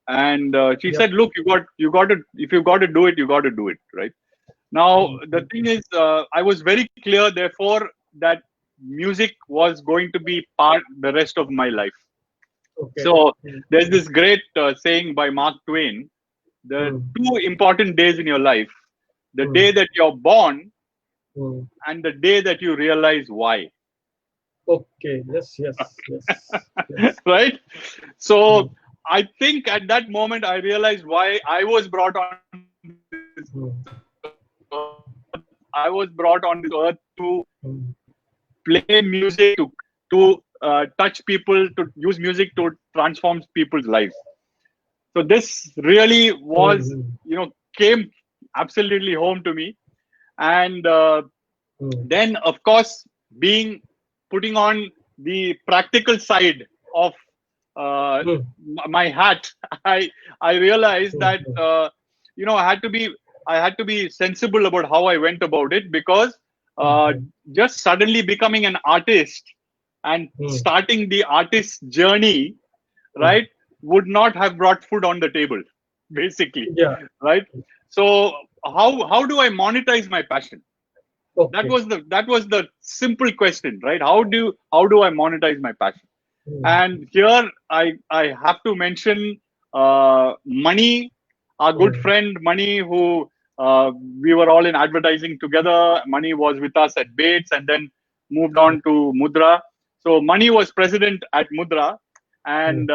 Speaker 2: And she
Speaker 1: Yep.
Speaker 2: said, "Look, you got to, if you got to do it, you got to do it, right?" Now
Speaker 1: Mm,
Speaker 2: the
Speaker 1: mm,
Speaker 2: thing is, I was very clear, therefore, that music was going to be part the rest of my life.
Speaker 1: okay.
Speaker 2: So
Speaker 1: Mm,
Speaker 2: there's this great saying by Mark Twain: the
Speaker 1: mm,
Speaker 2: two important days in your life, the
Speaker 1: mm,
Speaker 2: day that you're born
Speaker 1: mm.
Speaker 2: and the day that you realize why.
Speaker 1: Okay. Yes. Yes. Yes. Yes.
Speaker 2: Right?
Speaker 1: Mm,
Speaker 2: So I think at that moment I realized why I was brought on this earth.
Speaker 1: mm,
Speaker 2: I was brought on this earth to
Speaker 1: mm,
Speaker 2: play music, to touch people, to use music to transform people's lives. So this really was,
Speaker 1: mm,
Speaker 2: came absolutely home to me. And
Speaker 1: mm,
Speaker 2: then, of course, being putting on the practical side of
Speaker 1: mm,
Speaker 2: my hat, I I realized
Speaker 1: mm,
Speaker 2: that
Speaker 1: mm,
Speaker 2: I had to be sensible about how I went about it, because
Speaker 1: mm,
Speaker 2: uh,
Speaker 1: mm,
Speaker 2: just suddenly becoming an artist and
Speaker 1: mm,
Speaker 2: starting the artist journey,
Speaker 1: mm.
Speaker 2: right, would not have brought food on the table, basically,
Speaker 1: Yeah.
Speaker 2: right? So how do I monetize my passion? that
Speaker 1: Okay.
Speaker 2: was the that was the simple question, right? How do I monetize my passion?
Speaker 1: Mm,
Speaker 2: And here I have to mention Money, our good
Speaker 1: mm,
Speaker 2: friend Money, who we were all in advertising together. Money was with us at Bates and then moved
Speaker 1: mm,
Speaker 2: on to Mudra. So Money was president at Mudra,
Speaker 1: mm,
Speaker 2: and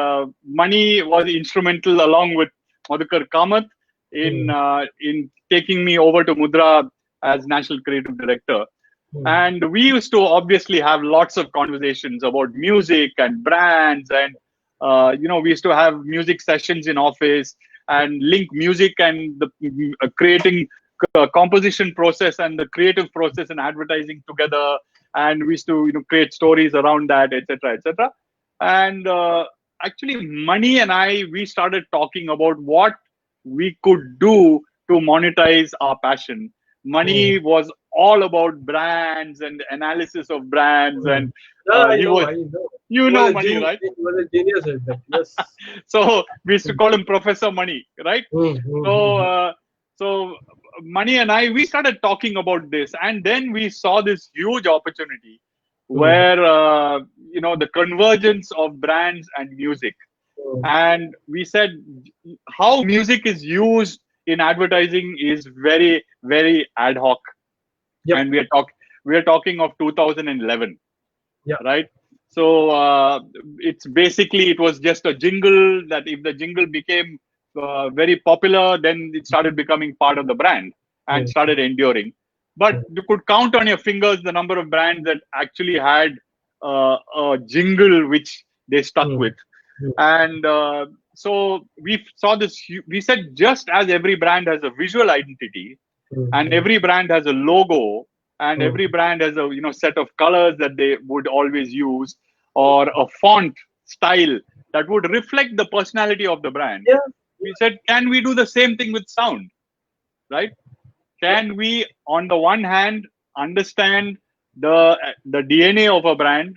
Speaker 2: Money was instrumental, along with Madhukar Kamath, in
Speaker 1: mm,
Speaker 2: in taking me over to Mudra as national creative director.
Speaker 1: mm,
Speaker 2: And we used to obviously have lots of conversations about music and brands, and we used to have music sessions in office and link music and the creating composition process and the creative process and advertising together. And we used to create stories around that, etc., etc. And actually, Money and I, we started talking about what we could do to monetize our passion.
Speaker 1: mm,
Speaker 2: Money was all about brands and analysis of brands,
Speaker 1: mm.
Speaker 2: and
Speaker 1: Yeah,
Speaker 2: he was,
Speaker 1: I know.
Speaker 2: Money, right?
Speaker 1: He was a genius at that. Yes.
Speaker 2: So we used to
Speaker 1: Mm,
Speaker 2: call him Professor Money, right?
Speaker 1: mm, mm,
Speaker 2: So,
Speaker 1: mm,
Speaker 2: Money and I, we started talking about this, and then we saw this huge opportunity
Speaker 1: mm,
Speaker 2: where the convergence of brands and music.
Speaker 1: mm.
Speaker 2: And we said how music is used in advertising is very, very ad hoc.
Speaker 1: Yep.
Speaker 2: And we are talking of 2011,
Speaker 1: Yeah.
Speaker 2: right? So it was just a jingle that if the jingle became very popular, then it started becoming part of the brand and
Speaker 1: Mm,
Speaker 2: started enduring. But
Speaker 1: mm,
Speaker 2: you could count on your fingers the number of brands that actually had a jingle which they stuck
Speaker 1: mm,
Speaker 2: with.
Speaker 1: mm,
Speaker 2: And so we saw this. We said just as every brand has a visual identity, and
Speaker 1: mm,
Speaker 2: every brand has a logo, and
Speaker 1: mm.
Speaker 2: every brand has a set of colors that they would always use, or a font style that would reflect the personality of the brand.
Speaker 1: Yeah.
Speaker 2: We said, can we do the same thing with sound, right?
Speaker 1: Yeah.
Speaker 2: Can we, on the one hand, understand the DNA of a brand,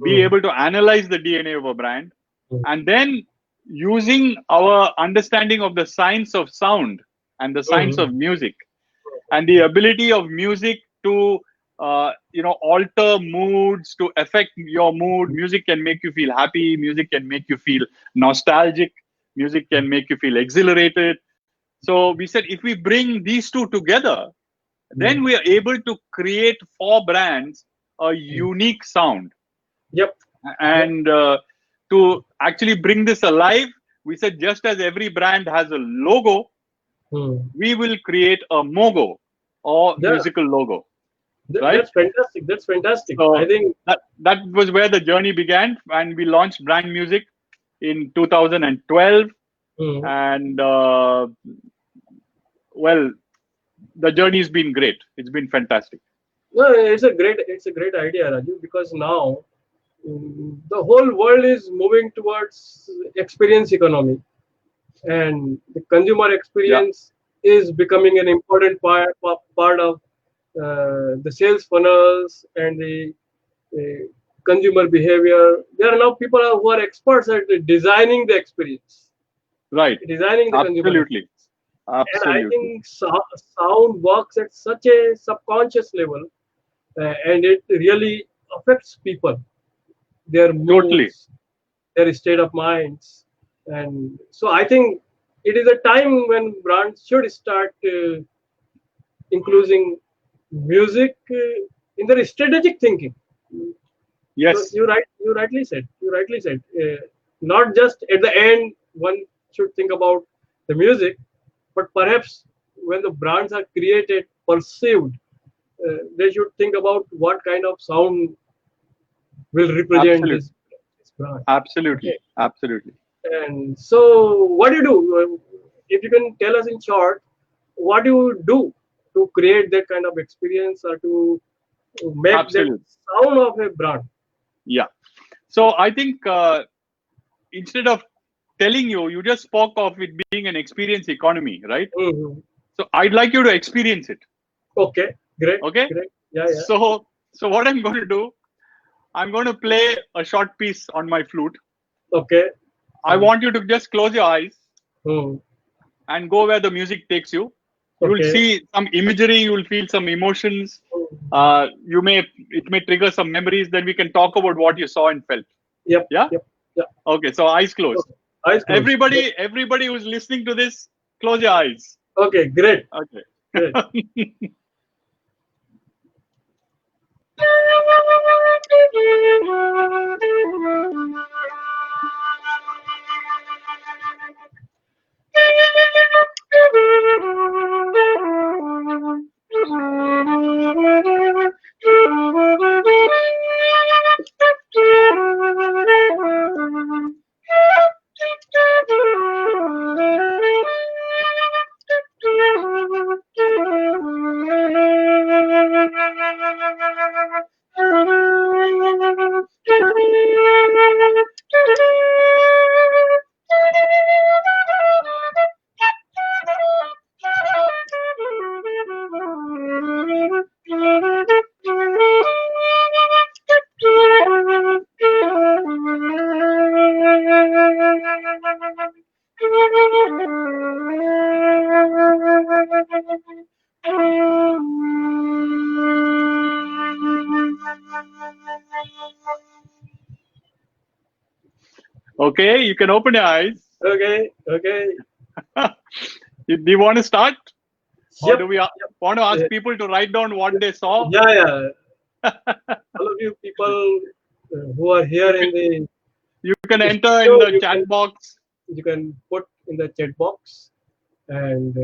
Speaker 2: be
Speaker 1: Mm,
Speaker 2: able to analyze the DNA of a brand,
Speaker 1: mm,
Speaker 2: and then using our understanding of the science of sound and the science
Speaker 1: mm,
Speaker 2: of music and the ability of music to alter moods, to affect your mood. Music can make you feel happy, music can make you feel nostalgic, music can make you feel exhilarated. So we said if we bring these two together,
Speaker 1: mm,
Speaker 2: then we are able to create for brands a
Speaker 1: mm.
Speaker 2: unique sound.
Speaker 1: Yep. Yep.
Speaker 2: And to actually bring this alive, we said just as every brand has a logo,
Speaker 1: Mm.
Speaker 2: we will create a mogo or
Speaker 1: Yeah.
Speaker 2: musical logo, right?
Speaker 1: That's fantastic. That's fantastic. I
Speaker 2: So
Speaker 1: think.
Speaker 2: that was where the journey began, and we launched brand music in 2012.
Speaker 1: Mm.
Speaker 2: And well, the journey's been great. It's been fantastic.
Speaker 1: No, it's a great idea, Raju, because now the whole world is moving towards experience economy, and the consumer
Speaker 2: Yeah,
Speaker 1: experience is becoming an important part of the sales funnels and the consumer behavior. There are now people who are experts at designing the experience,
Speaker 2: right.
Speaker 1: designing the consumer
Speaker 2: Absolutely.
Speaker 1: experience. And I
Speaker 2: Absolutely.
Speaker 1: think sound works at such a subconscious level, and it really affects people, their
Speaker 2: Totally.
Speaker 1: moods, their state of minds. And so I think it is a time when brands should start including music in their strategic thinking.
Speaker 2: Yes,
Speaker 1: You rightly said. Not just at the end, one should think about the music, but perhaps when the brands are created, perceived, they should think about what kind of sound will represent
Speaker 2: absolutely.
Speaker 1: this brand.
Speaker 2: Absolutely.
Speaker 1: Okay.
Speaker 2: Absolutely.
Speaker 1: And so, what do you do? If you can tell us in short, what do you do to create that kind of experience or to make that
Speaker 2: Absolutely.
Speaker 1: sound of a brand?
Speaker 2: Yeah. So I think instead of telling you, you just spoke of it being an experience economy, right?
Speaker 1: Mhm.
Speaker 2: So I'd like you to experience it.
Speaker 1: Okay, great,
Speaker 2: Okay.
Speaker 1: great. Yeah, yeah.
Speaker 2: So what I'm going to do, I'm going to play a short piece on my flute.
Speaker 1: Okay.
Speaker 2: I
Speaker 1: Mm.
Speaker 2: want you to just close your eyes
Speaker 1: Mm.
Speaker 2: and go where the music takes you. You'll
Speaker 1: Okay.
Speaker 2: see some imagery, you'll feel some emotions.
Speaker 1: Mm.
Speaker 2: It may trigger some memories. Then we can talk about what you saw and felt.
Speaker 1: Yep,
Speaker 2: Yeah.
Speaker 1: yep, yep.
Speaker 2: Okay. So eyes closed.
Speaker 1: Okay. Eyes closed. Great.
Speaker 2: Everybody who's listening to this, close your eyes.
Speaker 1: Okay, great, great.
Speaker 2: Okay. Okay, you can open your eyes.
Speaker 1: Okay, okay.
Speaker 2: Do you want to start, or
Speaker 1: Yep,
Speaker 2: do we
Speaker 1: yep.
Speaker 2: want to ask
Speaker 1: Uh,
Speaker 2: people to write down what they saw?
Speaker 1: yeah, yeah. All of you people who are here
Speaker 2: You
Speaker 1: in
Speaker 2: can,
Speaker 1: in the
Speaker 2: enter
Speaker 1: studio,
Speaker 2: in the chat box.
Speaker 1: you can put in the chat box, and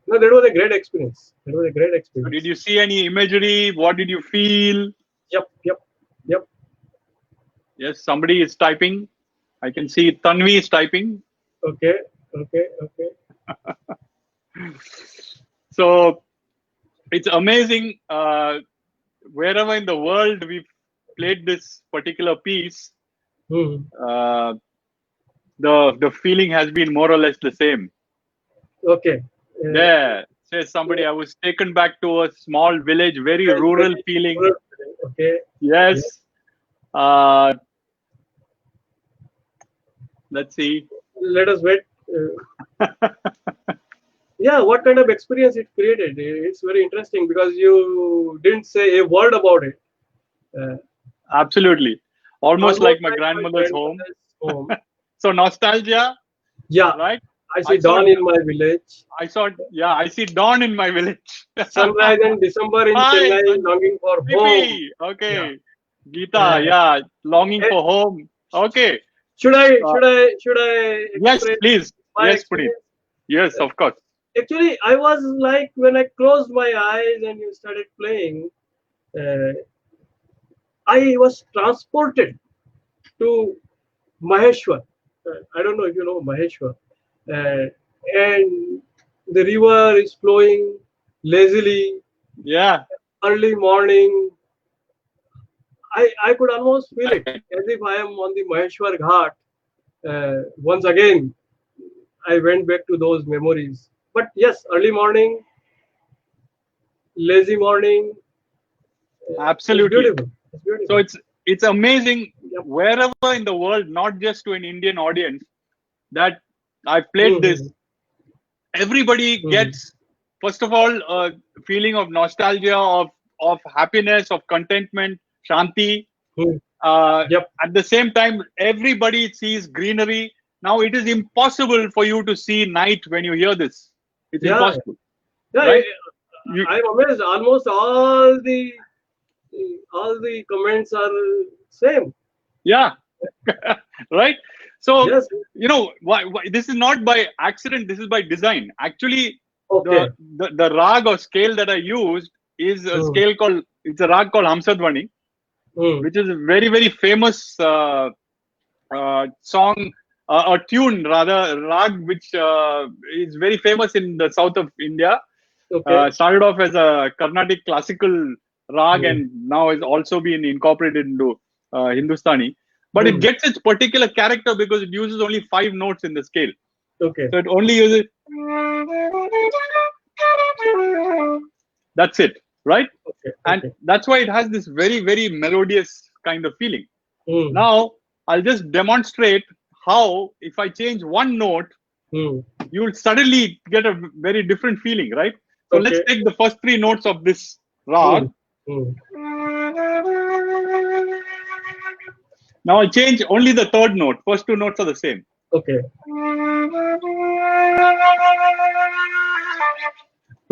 Speaker 1: no, that was a great experience. That was a great
Speaker 2: So did
Speaker 1: experience.
Speaker 2: you see any imagery? What did you feel?
Speaker 1: Yep, yep, yep.
Speaker 2: Yes, somebody is typing. I can see Tanvi is typing.
Speaker 1: Okay, okay, okay.
Speaker 2: So it's amazing. Wherever in the world we've played this particular piece,
Speaker 1: Hmm.
Speaker 2: uh, the feeling has been more or less the same.
Speaker 1: Okay. Uh,
Speaker 2: There says somebody, I was taken back to a small village, very rural feeling.
Speaker 1: okay. Yeah.
Speaker 2: Yes. Uh, let's see.
Speaker 1: Let us wait. Yeah, what kind of experience it created? It's very interesting because you didn't say a word about it. Uh,
Speaker 2: Absolutely. Almost like
Speaker 1: Almost
Speaker 2: my
Speaker 1: like my
Speaker 2: grandmother's home.
Speaker 1: grandmother's home.
Speaker 2: So nostalgia,
Speaker 1: Yeah,
Speaker 2: right?
Speaker 1: I
Speaker 2: I
Speaker 1: see
Speaker 2: saw,
Speaker 1: dawn in my village.
Speaker 2: yeah, I see dawn in my village.
Speaker 1: Sunrise in December in
Speaker 2: Hi,
Speaker 1: Chennai, longing for home.
Speaker 2: Pipi.
Speaker 1: Yeah.
Speaker 2: Okay. Geeta,
Speaker 1: Uh,
Speaker 2: yeah, longing
Speaker 1: eh,
Speaker 2: for home. Okay. Uh,
Speaker 1: should I
Speaker 2: yes,
Speaker 1: express
Speaker 2: please.
Speaker 1: my
Speaker 2: Yes, Puneet.
Speaker 1: experience?
Speaker 2: Yes,
Speaker 1: Uh,
Speaker 2: of course.
Speaker 1: Actually, I was like when I closed my eyes and you started playing, uh, I was transported to Maheshwar. I don't know if you know Maheshwar. And the river is flowing lazily,
Speaker 2: Yeah.
Speaker 1: early morning. I could almost feel it as if I am on the Maheshwar Ghat. Once again, I went back to those memories. But yes, early morning, lazy morning, it's
Speaker 2: Absolutely.
Speaker 1: beautiful. It's
Speaker 2: So
Speaker 1: beautiful.
Speaker 2: it's amazing
Speaker 1: Yep.
Speaker 2: wherever in the world, not just to an Indian audience, that I played this.
Speaker 1: Mm-hmm.
Speaker 2: Everybody
Speaker 1: Mm-hmm.
Speaker 2: gets, first of all, a feeling of nostalgia, of happiness, of contentment, shanti.
Speaker 1: Mm-hmm.
Speaker 2: Uh,
Speaker 1: Yep.
Speaker 2: at the same time, everybody sees greenery. Now it is impossible for you to see night when you hear this. It's
Speaker 1: Yeah.
Speaker 2: impossible,
Speaker 1: Yeah.
Speaker 2: right? You,
Speaker 1: I'm amazed. Almost all the comments are same.
Speaker 2: yeah, right. So
Speaker 1: Yes.
Speaker 2: why this is not by accident. This is by design. Actually, the
Speaker 1: Okay.
Speaker 2: the rag or scale that I used is a
Speaker 1: Mm.
Speaker 2: scale called, it's a rag called Hamsadvani,
Speaker 1: Mm.
Speaker 2: which is a very very famous song, or tune rather, rag, which is very famous in the south of India.
Speaker 1: Okay.
Speaker 2: Started off as a Carnatic classical rag
Speaker 1: Mm.
Speaker 2: and now is also been incorporated into Hindustani. But it
Speaker 1: Mm.
Speaker 2: gets its particular character because it uses only 5 notes in the scale.
Speaker 1: Okay.
Speaker 2: So it only uses, that's it, right?
Speaker 1: Okay.
Speaker 2: And
Speaker 1: Okay.
Speaker 2: that's why it has this very, very melodious kind of feeling.
Speaker 1: Mm.
Speaker 2: Now, I'll just demonstrate how, if I change one note,
Speaker 1: Mm.
Speaker 2: you'll suddenly get a very different feeling, right? So let's
Speaker 1: Okay.
Speaker 2: take the first 3 notes of this rag.
Speaker 1: Mm. Mm.
Speaker 2: Now I change only the third note. First 2 notes are the same.
Speaker 1: Okay.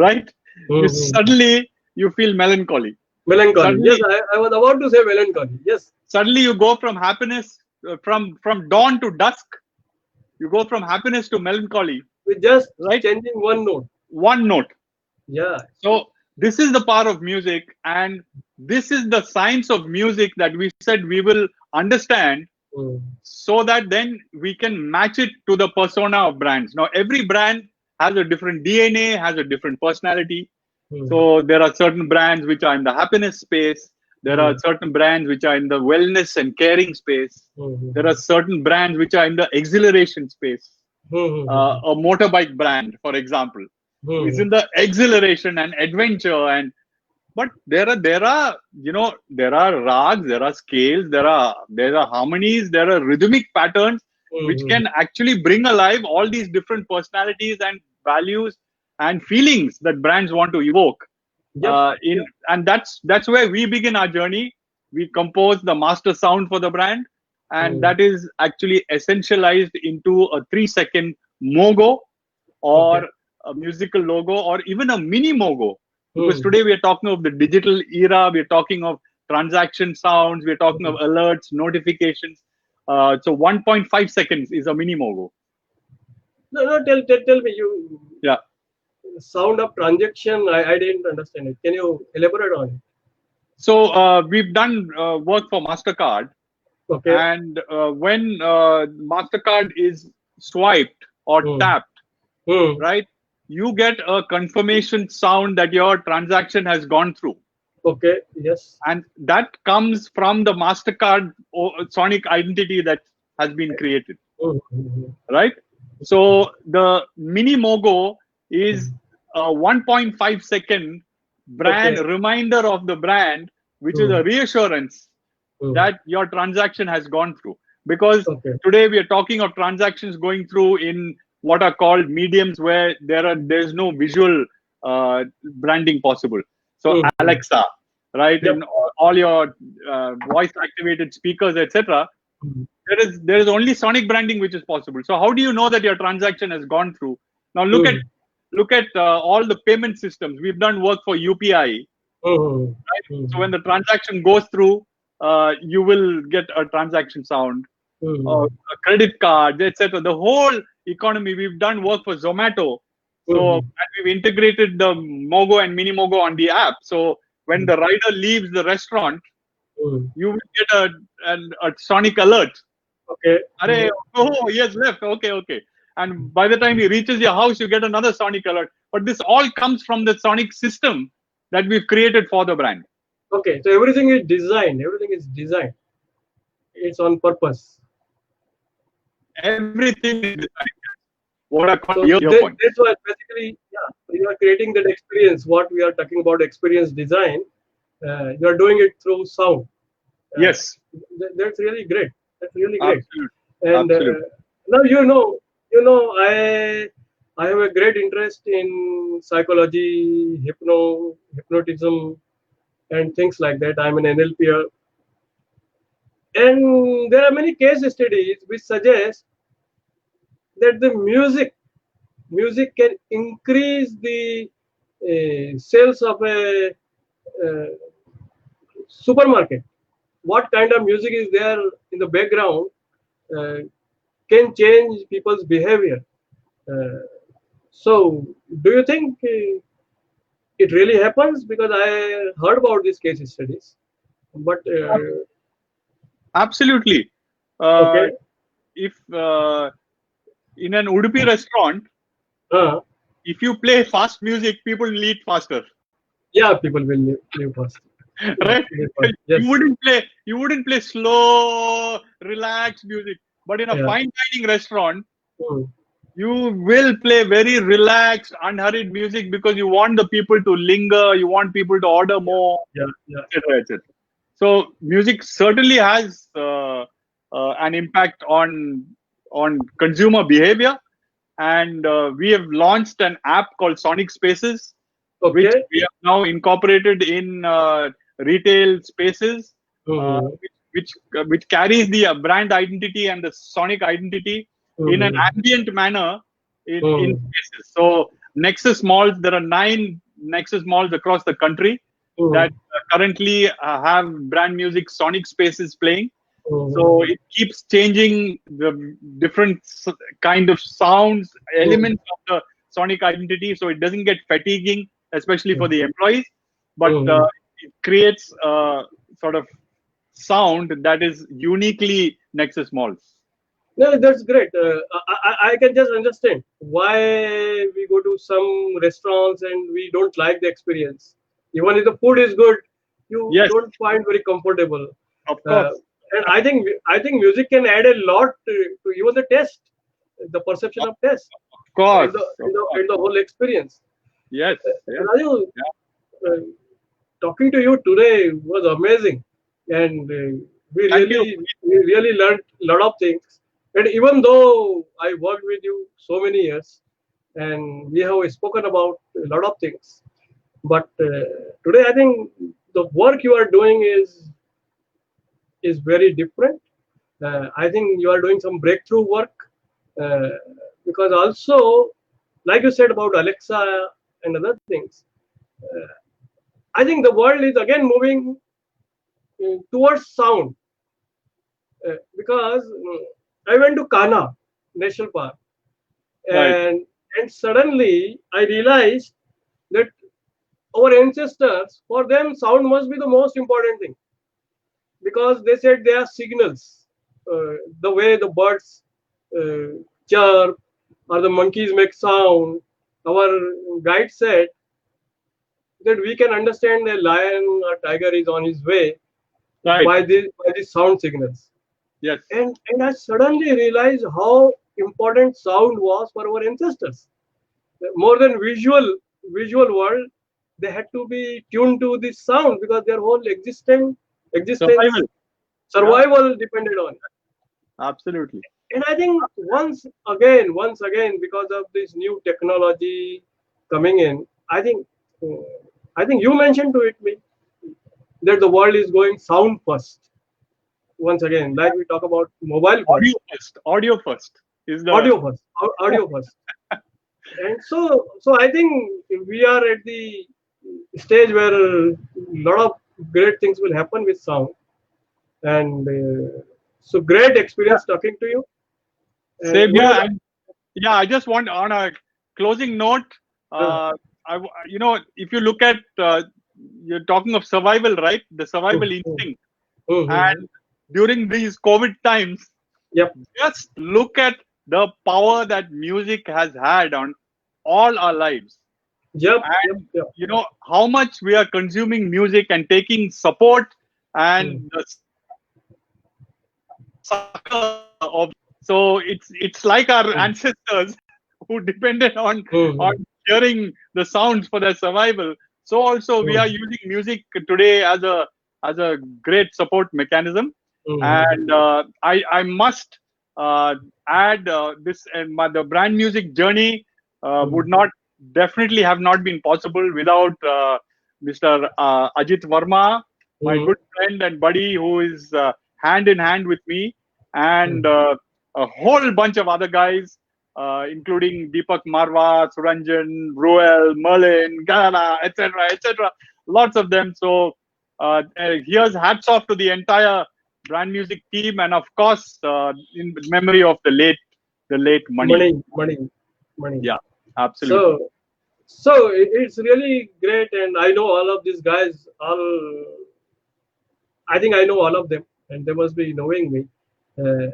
Speaker 2: Right? You
Speaker 1: Mm. Mm.
Speaker 2: suddenly you feel melancholy.
Speaker 1: Melancholy. Yes,
Speaker 2: Suddenly,
Speaker 1: I was about to say melancholy. Yes.
Speaker 2: suddenly you go from happiness, from dawn to dusk. You go from happiness to melancholy,
Speaker 1: With just
Speaker 2: right?
Speaker 1: changing one note.
Speaker 2: One note.
Speaker 1: Yeah.
Speaker 2: So this is the power of music, and this is the science of music that we said we will understand,
Speaker 1: Mm.
Speaker 2: so that then we can match it to the persona of brands. Now, every brand has a different DNA, has a different personality.
Speaker 1: Mm.
Speaker 2: So there are certain brands which are in the happiness space. There are
Speaker 1: Mm.
Speaker 2: certain brands which are in the wellness and caring space. There are
Speaker 1: Mm.
Speaker 2: certain brands which are in the exhilaration space.
Speaker 1: Mm.
Speaker 2: A motorbike brand, for example, is
Speaker 1: Mm.
Speaker 2: in the exhilaration and adventure. And but there are rags, there are scales, there are harmonies, there are rhythmic patterns which
Speaker 1: Mm.
Speaker 2: can actually bring alive all these different personalities and values and feelings that brands want to evoke.
Speaker 1: Yep.
Speaker 2: In
Speaker 1: Yep.
Speaker 2: And that's where we begin our journey. We compose the master sound for the brand. and that is actually essentialized into a 3-second mogo
Speaker 1: Okay.
Speaker 2: or a musical logo or even a mini mogo. Because
Speaker 1: Hmm.
Speaker 2: today we are talking of the digital era, we are talking of transaction sounds, we are talking of alerts, notifications. So 1.5 seconds is a mini mogo.
Speaker 1: No, no. Tell me. You
Speaker 2: Yeah.
Speaker 1: sound of transaction. I didn't understand it. Can you elaborate on it?
Speaker 2: So we've done work for Mastercard,
Speaker 1: Okay.
Speaker 2: and when Mastercard is swiped or
Speaker 1: Hmm.
Speaker 2: tapped,
Speaker 1: Hmm.
Speaker 2: right, you get a confirmation sound that your transaction has gone through,
Speaker 1: Okay. Yes.
Speaker 2: and that comes from the Mastercard sonic identity that has been created,
Speaker 1: Hmm. Hmm.
Speaker 2: right? So the mini mogo is a 1.5-second brand
Speaker 1: Okay.
Speaker 2: reminder of the brand, which is
Speaker 1: Hmm.
Speaker 2: a reassurance
Speaker 1: Hmm.
Speaker 2: that your transaction has gone through. Because
Speaker 1: Okay.
Speaker 2: today we are talking of transactions going through in what are called mediums where there's no visual branding possible. So
Speaker 1: Hmm.
Speaker 2: Alexa, right,
Speaker 1: Yep.
Speaker 2: in all your voice activated speakers, etc.,
Speaker 1: Hmm.
Speaker 2: there is only sonic branding which is possible. So how do you know that your transaction has gone through? Now
Speaker 1: Hmm.
Speaker 2: look at all the payment systems. We've done work for UPI,
Speaker 1: Hmm.
Speaker 2: right? So
Speaker 1: Hmm.
Speaker 2: when the transaction goes through, you will get a transaction sound,
Speaker 1: Hmm.
Speaker 2: a credit card, etc. The whole economy. We've done work for Zomato, so
Speaker 1: Hmm.
Speaker 2: and we've integrated the Mogo and Mini Mogo on the app. So when
Speaker 1: Hmm.
Speaker 2: the rider leaves the restaurant,
Speaker 1: Hmm.
Speaker 2: you will get a sonic alert.
Speaker 1: Okay.
Speaker 2: Arey,
Speaker 1: Hmm.
Speaker 2: oh, he has left. Okay, okay. And by the time he reaches your house, you get another sonic alert. But this all comes from the sonic system that we've created for the brand.
Speaker 1: Okay. So everything is designed. Everything is designed. It's on purpose.
Speaker 2: Everything is designed. What I call
Speaker 1: So
Speaker 2: ear
Speaker 1: that's
Speaker 2: points.
Speaker 1: why basically, yeah, you are creating that experience. What we are talking about experience design, you are doing it through sound. Uh,
Speaker 2: Yes,
Speaker 1: that's really great. That's really great.
Speaker 2: absolutely.
Speaker 1: And
Speaker 2: Absolutely.
Speaker 1: now I have a great interest in psychology, hypnotism, and things like that. I'm an NLP, and there are many case studies which suggest that the music can increase the sales of a uh, supermarket. What kind of music is there in the background uh, can change people's behavior. Uh, so, do you think it really happens? Because I heard about these case studies, but
Speaker 2: Absolutely. Uh,
Speaker 1: okay,
Speaker 2: if in an Udupi restaurant,
Speaker 1: uh,
Speaker 2: if you play fast music, people will eat faster,
Speaker 1: yeah, people will live fast. Yeah,
Speaker 2: right?
Speaker 1: live fast. Yes,
Speaker 2: You wouldn't play slow, relaxed music. But in a
Speaker 1: yeah,
Speaker 2: fine dining restaurant,
Speaker 1: mm,
Speaker 2: you will play very relaxed, unhurried music because you want the people to linger, you want people to order more,
Speaker 1: yeah, yeah.
Speaker 2: etc., etc. So music certainly has an impact on consumer behavior, and we have launched an app called Sonic Spaces, which
Speaker 1: Okay.
Speaker 2: we have now incorporated in retail spaces, uh,
Speaker 1: Mm-hmm.
Speaker 2: which carries the brand identity and the sonic identity in an
Speaker 1: Mm-hmm.
Speaker 2: ambient manner in
Speaker 1: Mm-hmm.
Speaker 2: spaces. So Nexus malls, there are 9 Nexus malls across the country that
Speaker 1: Mm-hmm.
Speaker 2: currently have brand music Sonic Spaces playing. So
Speaker 1: Mm-hmm.
Speaker 2: it keeps changing the different kind of sounds, elements of the sonic identity, so it doesn't get fatiguing, especially for the employees. But
Speaker 1: Mm-hmm.
Speaker 2: it creates a sort of sound that is uniquely Nexus malls.
Speaker 1: No, that's great. I can just understand why we go to some restaurants and we don't like the experience. Even if the food is good, you
Speaker 2: Yes,
Speaker 1: don't find very comfortable.
Speaker 2: of
Speaker 1: Uh,
Speaker 2: course,
Speaker 1: and I think music can add a lot to even the taste, the perception
Speaker 2: of
Speaker 1: of taste, in the
Speaker 2: course,
Speaker 1: in
Speaker 2: of
Speaker 1: the,
Speaker 2: course.
Speaker 1: in the whole experience.
Speaker 2: Yes, yes,
Speaker 1: Raju,
Speaker 2: yeah.
Speaker 1: uh, talking to you today was amazing, and we
Speaker 2: Thank you.
Speaker 1: really we really learned a lot of things. And even though I worked with you so many years, and we have spoken about a lot of things, but today I think the work you are doing is very different. I think you are doing some breakthrough work, uh, because also, like you said about Alexa and other things, I think the world is again moving towards sound, because I went to Kana National Park,
Speaker 2: Right.
Speaker 1: and suddenly I realized that our ancestors, for them, sound must be the most important thing, because they said they are signals. The way the birds chirp or the monkeys make sound, our guide said that we can understand a lion or tiger is on his way
Speaker 2: Right.
Speaker 1: by these sound signals.
Speaker 2: Yes.
Speaker 1: And I suddenly realized how important sound was for our ancestors. More than visual world, they had to be tuned to this sound because their whole existence,
Speaker 2: Survival. Yeah.
Speaker 1: survival depended on it.
Speaker 2: Absolutely.
Speaker 1: And I think once again, because of this new technology coming in, uh, I think you mentioned to it me that the world is going sound first. Once again, like we talk about mobile
Speaker 2: Audio
Speaker 1: first,
Speaker 2: first. Audio first is the.
Speaker 1: audio first. And so I think we are at the stage where a lot of great things will happen with sound. And so great experience talking to you.
Speaker 2: Same
Speaker 1: Would
Speaker 2: here.
Speaker 1: you like?
Speaker 2: And yeah, I just want on a closing note.
Speaker 1: Uh,
Speaker 2: If you look at, you're talking of survival, right? The
Speaker 1: mm,
Speaker 2: survival
Speaker 1: mm,
Speaker 2: instinct.
Speaker 1: mm.
Speaker 2: And during these COVID times,
Speaker 1: Yep,
Speaker 2: just look at the power that music has had on all our lives.
Speaker 1: yep, yep,
Speaker 2: And
Speaker 1: yep.
Speaker 2: how much we are consuming music and taking support
Speaker 1: Mm,
Speaker 2: and the succor of. So it's like our
Speaker 1: mm,
Speaker 2: ancestors who depended on
Speaker 1: mm,
Speaker 2: hearing the sounds for their survival. So also we
Speaker 1: mm,
Speaker 2: are using music today as a great support mechanism.
Speaker 1: mm,
Speaker 2: And I must uh, add this, and the brand music journey
Speaker 1: mm,
Speaker 2: would not definitely have not been possible without Mr. Ajit Verma, my
Speaker 1: mm,
Speaker 2: good friend and buddy, who is hand in hand with me, and
Speaker 1: mm,
Speaker 2: a whole bunch of other guys, including Deepak Marwa, Suranjan, Ruel, Merlin, Gala, etc., etc. Lots of them. So here's hats off to the entire brand music team, and of course, in memory of the late Money.
Speaker 1: money, money, money.
Speaker 2: Yeah, absolutely.
Speaker 1: So, it's really great, and I know all of these guys. I think I know all of them, and they must be knowing me. Uh,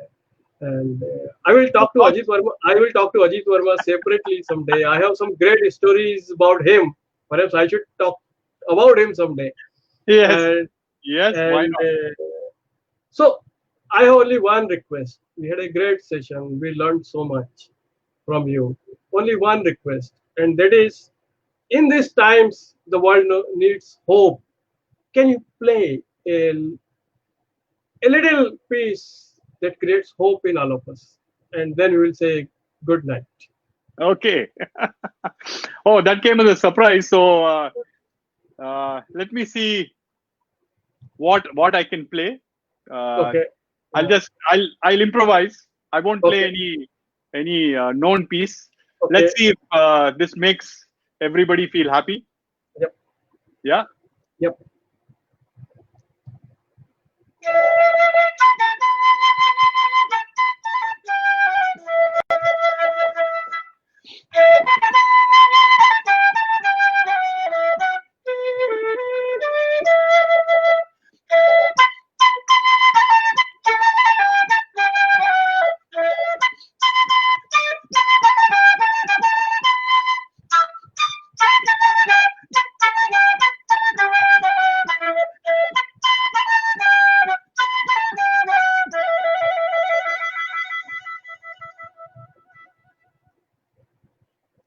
Speaker 1: and I will
Speaker 2: Of
Speaker 1: talk to
Speaker 2: course.
Speaker 1: Ajit Verma. I will talk to Ajit Verma separately someday. I have some great stories about him. Perhaps I should talk about him someday.
Speaker 2: Yes.
Speaker 1: And
Speaker 2: Yes. Why
Speaker 1: and
Speaker 2: not?
Speaker 1: so I have only one request. We had a great session. We learned so much from you. Only one request, and that is, in these times the world needs hope. Can you play a little piece that creates hope in all of us? And then we will say good night.
Speaker 2: Okay. Oh, that came as a surprise. So let me see what I can play. Uh,
Speaker 1: Okay.
Speaker 2: I'll improvise. I won't play
Speaker 1: Okay.
Speaker 2: any known piece.
Speaker 1: Okay.
Speaker 2: Let's see if this makes everybody feel happy.
Speaker 1: Yep.
Speaker 2: Yeah.
Speaker 1: Yep.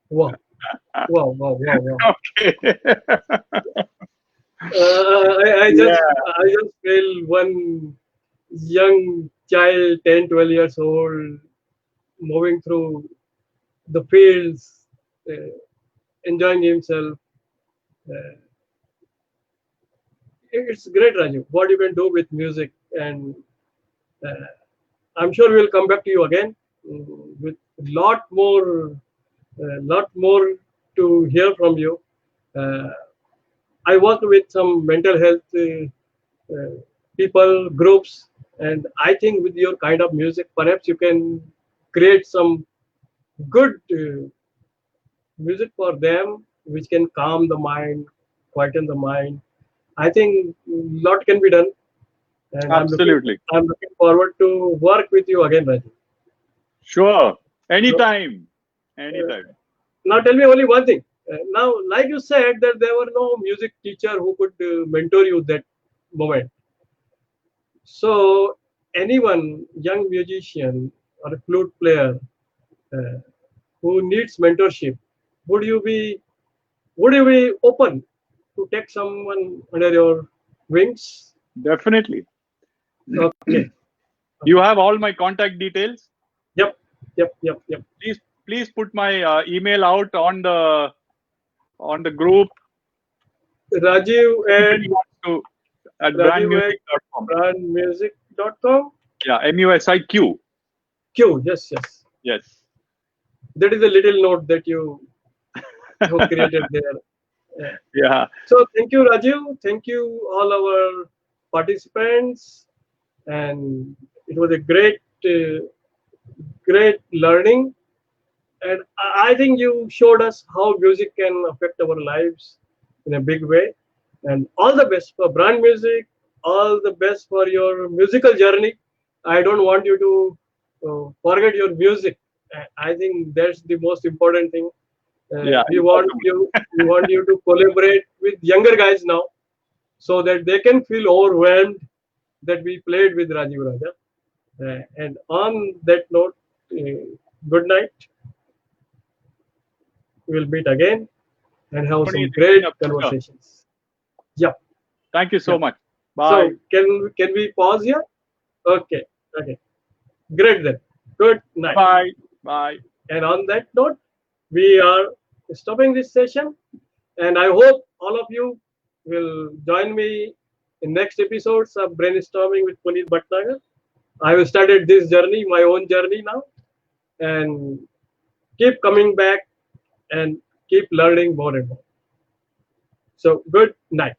Speaker 1: Wow. Wow. Wow. Wow. Wow.
Speaker 2: Okay.
Speaker 1: I
Speaker 2: Yeah.
Speaker 1: I just feel one young child, 10, 12 years old, moving through the fields, enjoying himself. Uh, it's great, Raju, what you can do with music. And uh, I'm sure we'll come back to you again with lot more to hear from you. Uh, I work with some mental health people groups, and I think with your kind of music, perhaps you can create some good music for them, which can calm the mind, quieten the mind. I think lot can be done, and
Speaker 2: Absolutely.
Speaker 1: I'm looking forward to work with you again, Rajeev.
Speaker 2: Sure.
Speaker 1: So,
Speaker 2: Anytime.
Speaker 1: uh,
Speaker 2: Anytime.
Speaker 1: now tell me only one thing. Now, like you said, that there were no music teacher who could mentor you that moment. So, anyone, young musician or a flute player uh, who needs mentorship, would you be would you be open to take someone under your wings?
Speaker 2: Definitely.
Speaker 1: Okay.
Speaker 2: You
Speaker 1: Okay.
Speaker 2: have all my contact details.
Speaker 1: Yep. Yep. Yep. Yep.
Speaker 2: Please put my email out on the group.
Speaker 1: Rajiv at
Speaker 2: Anybody wants to at
Speaker 1: Rajiv at
Speaker 2: brandmusic.com.
Speaker 1: brandmusic.com.
Speaker 2: Yeah, MUSIQ.
Speaker 1: Q. Yes. Yes.
Speaker 2: Yes.
Speaker 1: That is a little note that you created there. Yeah.
Speaker 2: Yeah.
Speaker 1: So thank you, Rajiv. Thank you, all our participants, and it was a great learning. And I think you showed us how music can affect our lives in a big way. And all the best for brand music, all the best for your musical journey. I don't want you to forget your music. I think that's the most important thing.
Speaker 2: Yeah.
Speaker 1: We want
Speaker 2: Impossible.
Speaker 1: you to collaborate with younger guys now, so that they can feel overwhelmed that we played with Rajiv Raja. And on that note, good night. We'll meet again and have
Speaker 2: Puneet,
Speaker 1: some
Speaker 2: it's been
Speaker 1: great
Speaker 2: a pleasure.
Speaker 1: conversations. Yeah,
Speaker 2: Thank you so
Speaker 1: yeah.
Speaker 2: much.
Speaker 1: So
Speaker 2: Bye.
Speaker 1: can we pause here? Okay, okay, great then. Good night.
Speaker 2: Bye. Bye.
Speaker 1: And on that note, we are stopping this session, and I hope all of you will join me in next episodes of Brainstorming with Puneet Bhatnagar. I have started this journey, my own journey now, and keep coming back and keep learning more and more. So good night.